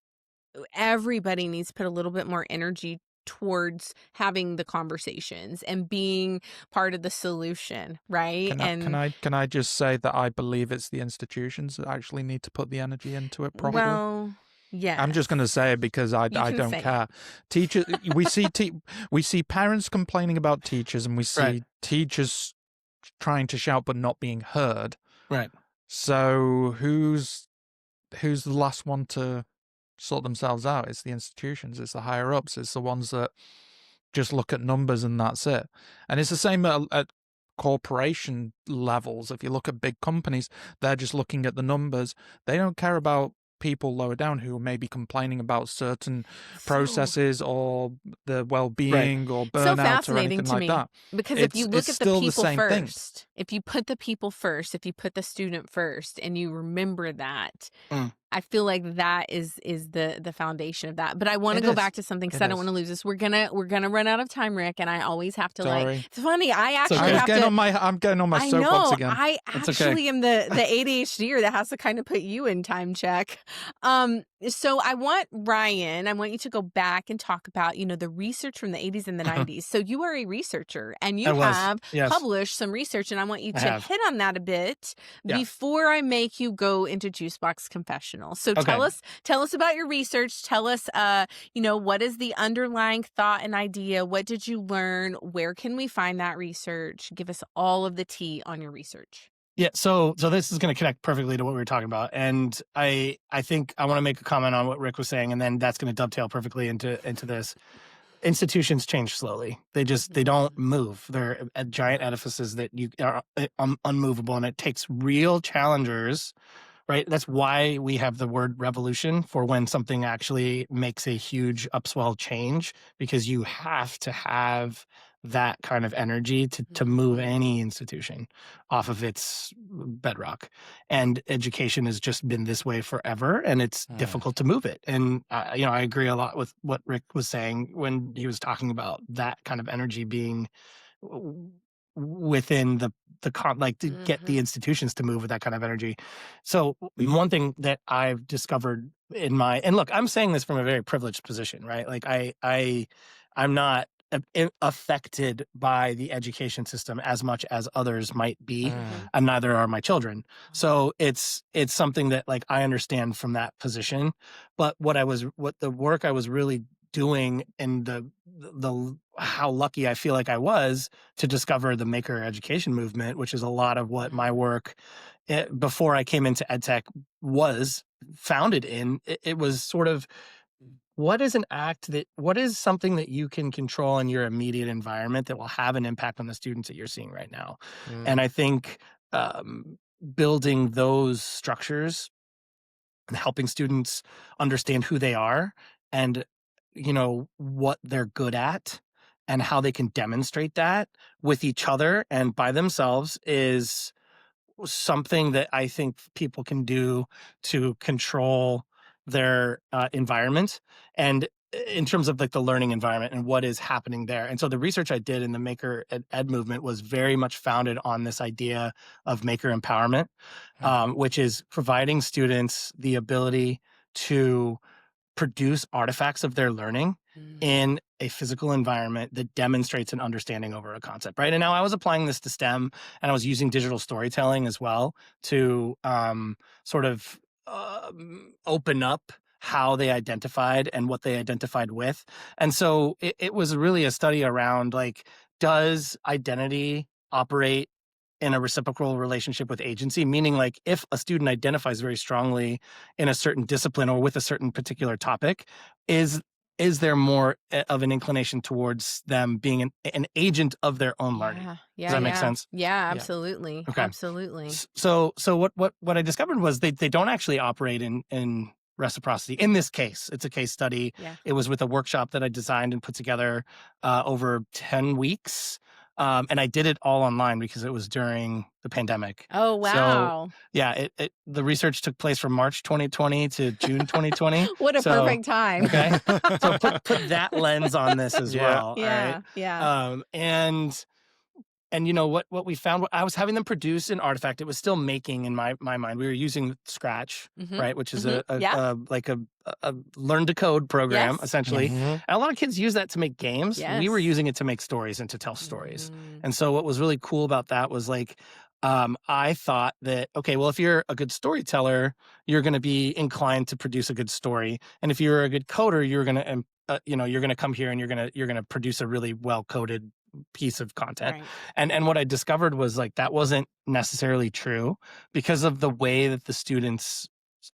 everybody needs to put a little bit more energy towards having the conversations and being part of the solution, right? Can I just say that I believe it's the institutions that actually need to put the energy into it properly? Well, yeah. I'm just going to say it because I don't care. Teachers, we see parents complaining about teachers, and we see teachers trying to shout but not being heard. Right. So who's the last one to sort themselves out? It's the institutions, it's the higher ups, it's the ones that just look at numbers and that's it. And it's the same at corporation levels. If you look at big companies, they're just looking at the numbers. They don't care about people lower down who may be complaining about certain processes or the well-being or burnout or anything like that. Because if you look at the people first, if you put the people first, if you put the student first, and you remember that, I feel like that is the foundation of that. But I want to go back to something because I don't want to lose this. We're gonna run out of time, Rick, and I always have to it's funny. I actually I'm getting on my soapbox again. I actually am the ADHDer that has to kind of put you in time check. So I want you to go back and talk about, the research from the 80s and the 90s. So you are a researcher and you have published some research, and I want you to hit on that a bit before I make you go into Box Confessional. So tell us about your research. Tell us, what is the underlying thought and idea? What did you learn? Where can we find that research? Give us all of the tea on your research. Yeah, so this is going to connect perfectly to what we were talking about, and I think I want to make a comment on what Rick was saying, and then that's going to dovetail perfectly into this. Institutions change slowly; they don't move. They're giant edifices that you are unmovable, and it takes real challengers. Right. That's why we have the word revolution for when something actually makes a huge upswell change, because you have to have that kind of energy to move any institution off of its bedrock. And education has just been this way forever, and it's difficult to move it. And, I agree a lot with what Rick was saying when he was talking about that kind of energy being within the to get the institutions to move with that kind of energy. So one thing that I've discovered and look, I'm saying this from a very privileged position, right? Like I'm not affected by the education system as much as others might be, and neither are my children. So it's something that like I understand from that position. But what the work I was really doing, and the how lucky I feel like I was to discover the maker education movement, which is a lot of what my work before I came into EdTech was founded in. It was sort of, what is something that you can control in your immediate environment that will have an impact on the students that you're seeing right now? And I think building those structures and helping students understand who they are and what they're good at and how they can demonstrate that with each other and by themselves is something that I think people can do to control their environment, and in terms of like the learning environment and what is happening there. And so the research I did in the maker ed movement was very much founded on this idea of maker empowerment, which is providing students the ability to produce artifacts of their learning in a physical environment that demonstrates an understanding over a concept, right? And now I was applying this to STEM, and I was using digital storytelling as well to sort of open up how they identified and what they identified with. And so it was really a study around, like, does identity operate in a reciprocal relationship with agency? Meaning, like, if a student identifies very strongly in a certain discipline or with a certain particular topic, is there more of an inclination towards them being an agent of their own learning? Does that make sense? Yeah, Yeah. absolutely. Okay. Absolutely. So what I discovered was they don't actually operate in reciprocity. In this case, it's a case study. Yeah. It was with a workshop that I designed and put together over 10 weeks. And I did it all online because it was during the pandemic. Oh, wow. So yeah, the research took place from March 2020 to June 2020. What a perfect time. Okay. So put that lens on this as well. Yeah. All right. Yeah. And you know what we found, I was having them produce an artifact. It was still making in my mind. We were using Scratch, right, which is like a learn to code program, Yes. essentially. And a lot of kids use that to make games. We were Yes. using it to make stories and to tell stories. And so what was really cool about that was, like, I thought that, okay, well, if you're a good storyteller, you're going to be inclined to produce a good story, and if you're a good coder, you're going to you're going to come here and you're going to produce a really well coded piece of content. Right. And what I discovered was, like, that wasn't necessarily true because of the way that the students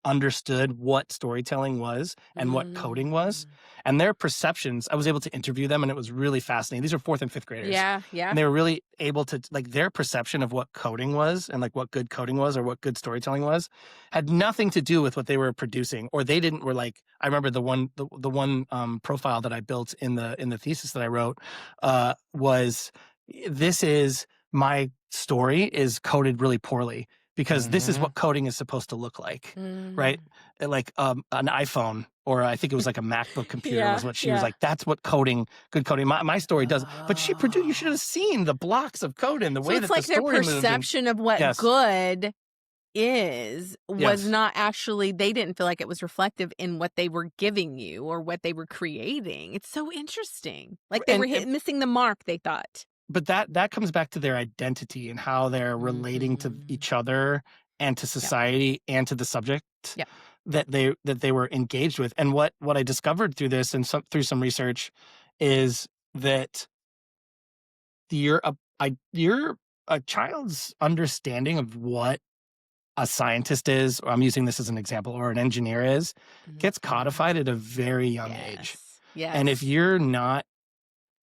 understood what storytelling was and what coding was, and their perceptions. I was able to interview them, and it was really fascinating. These are 4th and 5th graders. Yeah. And they were really able to, like, their perception of what coding was and, like, what good coding was or what good storytelling was had nothing to do with what they were producing, or they didn't were like, I remember the one profile that I built in the thesis that I wrote was, this is my story is coded really poorly because this is what coding is supposed to look like, right? Like an iPhone, or I think it was like a MacBook computer was what she was like, that's what good coding. My story does. But she produced, you should have seen the blocks of code and the way it's that like the story their perception of what good was not actually, they didn't feel like it was reflective in what they were giving you or what they were creating. It's so interesting. Like they were missing the mark, they thought. But that comes back to their identity and how they're relating to each other and to society and to the subject that they were engaged with. And what I discovered through this and through some research is that your a child's understanding of what a scientist is, or I'm using this as an example, or an engineer is, gets codified at a very young age. Yes. And if you're not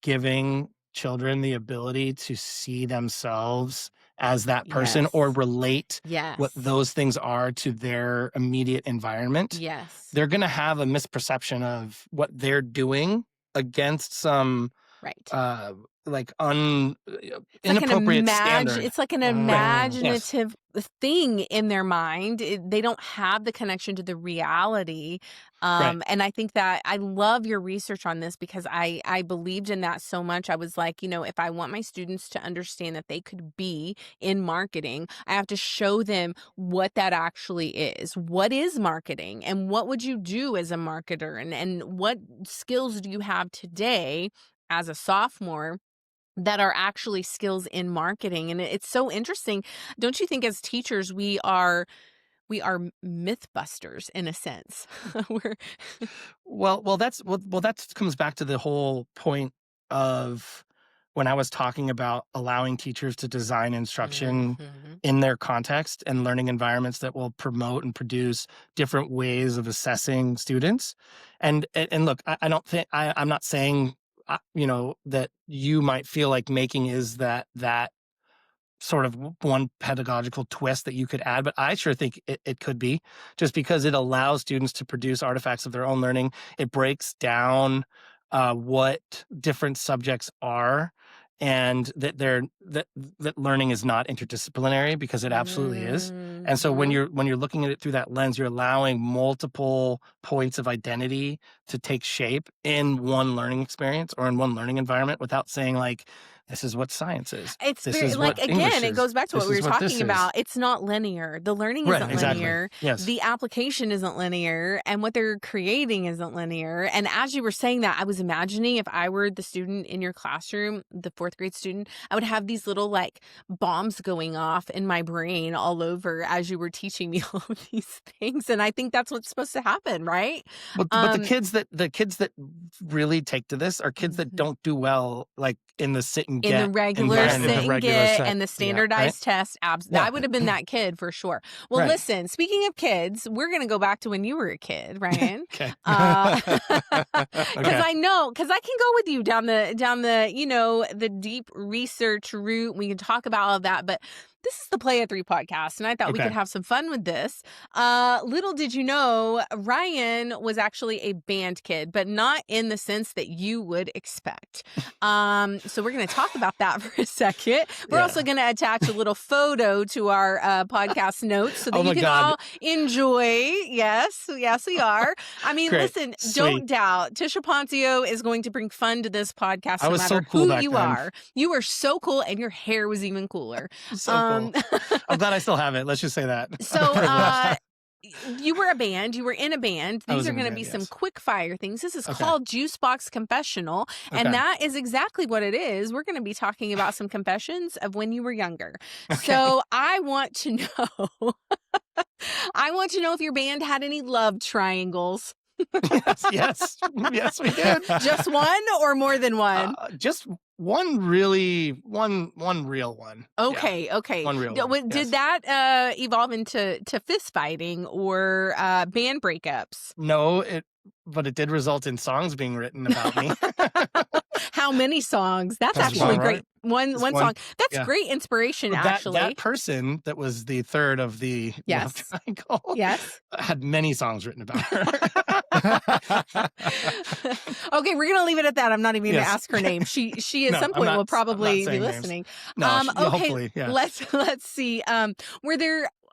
giving children the ability to see themselves as that person or relate what those things are to their immediate environment, they're going to have a misperception of what they're doing against some inappropriate standard. It's like an imaginative thing in their mind. They don't have the connection to the reality. And I think that I love your research on this because I believed in that so much. I was like, if I want my students to understand that they could be in marketing, I have to show them what that actually is. What is marketing, and what would you do as a marketer, and what skills do you have today as a sophomore that are actually skills in marketing? And it's so interesting. Don't you think as teachers, we are myth busters in a sense? That comes back to the whole point of when I was talking about allowing teachers to design instruction in their context and learning environments that will promote and produce different ways of assessing students. And look, I don't think I'm not saying that you might feel like making is that sort of one pedagogical twist that you could add, but I sure think it could be, just because it allows students to produce artifacts of their own learning. It breaks down what different subjects are, and that learning is not interdisciplinary, because it absolutely is. And so when you're looking at it through that lens, you're allowing multiple points of identity to take shape in one learning experience or in one learning environment without saying like, this is what science is. It's This very, is like, what English again, it is. goes back to what This we were is what this talking is. about. It's not linear. The learning Right, isn't exactly. linear. Yes. The application isn't linear. And what they're creating isn't linear. And as you were saying that, I was imagining if I were the student in your classroom, the 4th grade student, I would have these little like bombs going off in my brain all over as you were teaching me all of these things. And I think that's what's supposed to happen, right? But the kids that really take to this are kids that don't do well, like in the sit and in get the regular environment. sit and get and the standardized test. Yeah. I would have been that kid for sure. Well, Right. listen, speaking of kids, we're going to go back to when you were a kid, Ryan. Okay. Because Okay. I know, because I can go with you down the, you know, the deep research route. We can talk about all of that, but this is the Play at 3 podcast, and I thought we Okay. could have some fun with this. Little did you know, Ryan was actually a band kid, but not in the sense that you would expect. So we're going to talk about that for a second. We're Yeah. also going to attach a little photo to our podcast notes so that Oh you my can God. all enjoy. Yes, we are. I mean, Great. listen, Sweet. don't doubt. Tisha Ponzio is going to bring fun to this podcast I no was so matter cool who back you then. are. You are so cool, and your hair was even cooler. So cool. I'm glad I still have it. Let's just say that. So you were a band. You were in a band. I These was are in a going to band, be some yes. quick fire things. This is Okay. called Box Confessional. And Okay. that is exactly what it is. We're going to be talking about some confessions of when you were younger. Okay. So I want to know, I want to know if your band had any love triangles. yes, we did. Just one or more than one? Just one real one. Okay. One real one. Did Yes. that evolve into fist fighting or band breakups? No, but it did result in songs being written about me. How many songs? That's Just actually one, great. right? One Just one. song. That's Yeah. great inspiration, But actually. that person that was the third of the love Yes. triangle Yes. had many songs written about her. Okay, we're gonna leave it at that. I'm not even gonna Yes. ask her name. She at No, some I'm point not- will I'm probably not be saying names. listening. No, Okay, hopefully, yeah. let's see.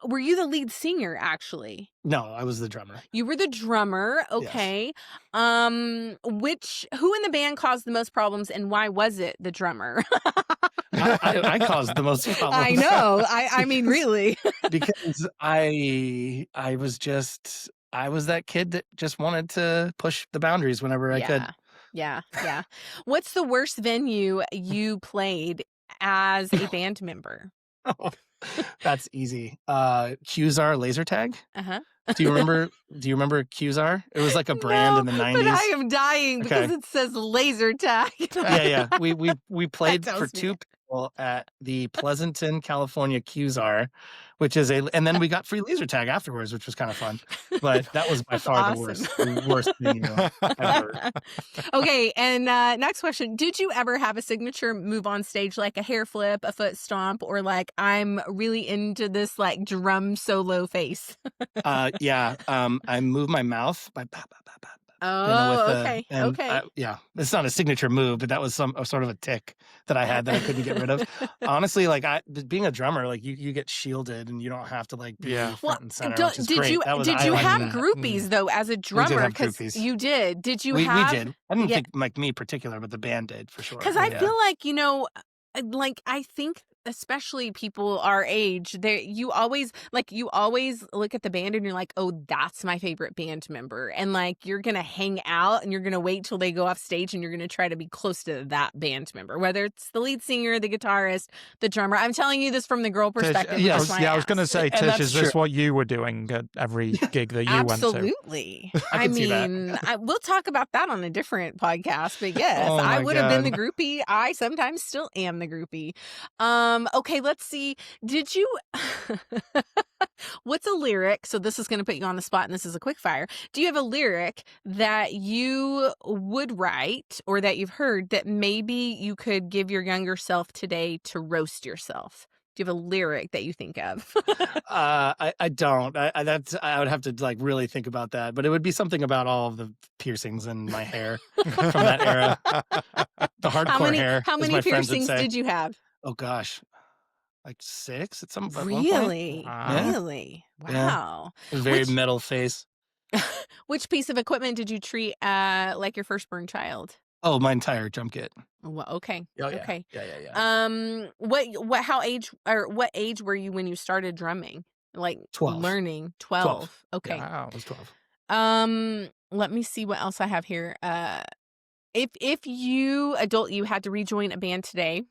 Were you the lead singer actually? No, I was the drummer. You were the drummer, okay. Who in the band caused the most problems and why was it the drummer? I caused the most problems. I know. I mean, really. Because I was that kid that just wanted to push the boundaries whenever I could. Yeah. What's the worst venue you played as a band member? Oh, that's easy. Qzar laser tag. Uh-huh. Do you remember Qzar? It was like a brand in the 90s. But I am dying because Okay. it says laser tag. Yeah. We played tells for me. 2 people at the Pleasanton, California Qzar, which is and then we got free laser tag afterwards, which was kind of fun. But that was by That's far awesome. the worst venue ever. Okay, and next question. Did you ever have a signature move on stage, like a hair flip, a foot stomp, or like I'm really into this like drum solo face? Yeah. I move my mouth by ba, ba, ba, ba, ba. Oh, okay. Yeah, it's not a signature move, but that was sort of a tick that I had that I couldn't get rid of. Honestly, like being a drummer, like you get shielded and you don't have to like be front and center, which is great. Did you have groupies though as a drummer? have Because groupies. you did. Did you we have? did. I didn't Yeah. think like me particular, but the band did for sure. Because I feel like, like I think especially people our age, you always look at the band and you're like, oh, that's my favorite band member. And like you're gonna hang out and you're gonna wait till they go off stage and you're gonna try to be close to that band member, whether it's the lead singer, the guitarist, the drummer. I'm telling you this from the girl perspective. I that's why was going to say, And Tish, that's is this true. what you were doing at every gig that you Absolutely. I can see that. mean, we'll talk about that on a different podcast, but yes, Oh I my would have been the God. groupie. I sometimes still am the groupie. Okay, let's see. Did you what's a lyric? So this is going to put you on the spot and this is a quick fire. Do you have a lyric that you would write or that you've heard that maybe you could give your younger self today to roast yourself? Do you have a lyric that you think of? I don't. I would have to like really think about that, but it would be something about all of the piercings in my hair from that era. The hardcore hair. How as many my friends would piercings say. did you have? Oh gosh, like 6 at some point. Really? Wow. Really? Yeah. Wow. Very Which- metal face. Which piece of equipment did you treat like your firstborn child? Oh, my entire drum kit. Well, okay. Oh, yeah. Okay. Yeah. What age were you when you started drumming? Like 12. learning? 12. 12. Okay. Wow. I was 12. Let me see what else I have here. If you had to rejoin a band today,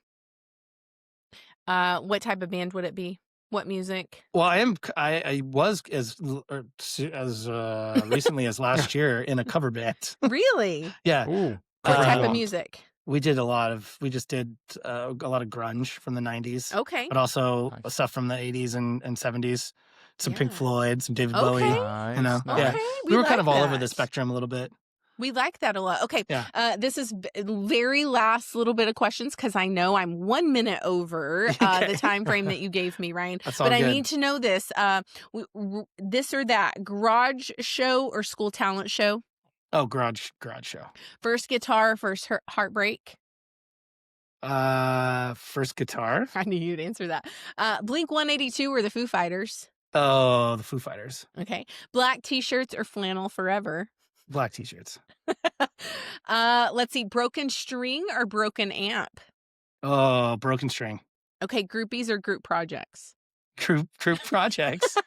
what type of band would it be? What music? Well, I was as recently as last year in a cover band. Really? Yeah. Ooh. What type of What? music? We did a lot of grunge from the 90s, Okay. but also Nice. stuff from the 80s and 70s. Some Pink Yeah. Floyd, some David Okay. Bowie. Nice. You know, Nice. yeah. Okay. We were kind of like all over the that. spectrum a little bit. We like that a lot. Okay. Yeah. This is very last little bit of questions because I know I'm 1 minute over Okay. the time frame that you gave me, Ryan. That's all But I good. need to know this. This or that, garage show or school talent show? Oh, garage show. First guitar, first heartbreak? First guitar. I knew you'd answer that. Blink 182 or the Foo Fighters? Oh, the Foo Fighters. Okay. Black t-shirts or flannel forever? Black t-shirts. Let's see. Broken string or broken amp? Oh, broken string. Okay. Groupies or group projects? Group projects.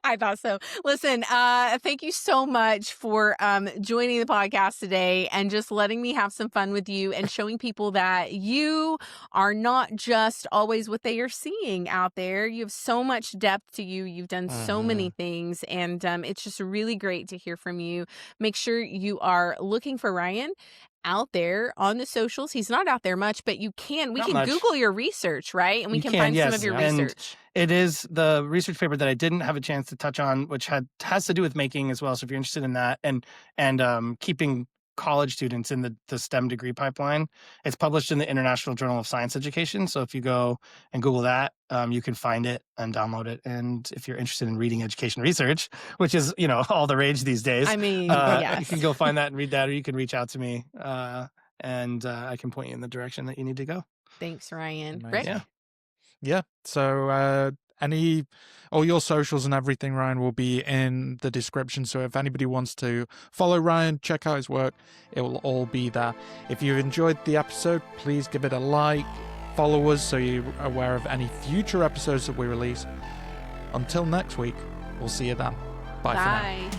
I thought so. Listen, thank you so much for joining the podcast today and just letting me have some fun with you and showing people that you are not just always what they are seeing out there. You have so much depth to you. You've done so many things, and it's just really great to hear from you. Make sure you are looking for Ryan out there on the socials. He's not out there much, but we can Google your research, right? And we can find some of your research. It is the research paper that I didn't have a chance to touch on, which has to do with making as well. So if you're interested in that and keeping college students in the STEM degree pipeline, it's published in the International Journal of Science Education. So if you go and Google that, you can find it and download it. And if you're interested in reading education research, which is, all the rage these days, I mean, yes. you can go find that and read that, or you can reach out to me and I can point you in the direction that you need to go. Thanks, Ryan. Amazing. Rick? Yeah. So all your socials and everything, Ryan, will be in the description. So if anybody wants to follow Ryan, check out his work, it will all be there. If you've enjoyed the episode, please give it a like, follow us so you're aware of any future episodes that we release. Until next week, we'll see you then. Bye for now. Bye.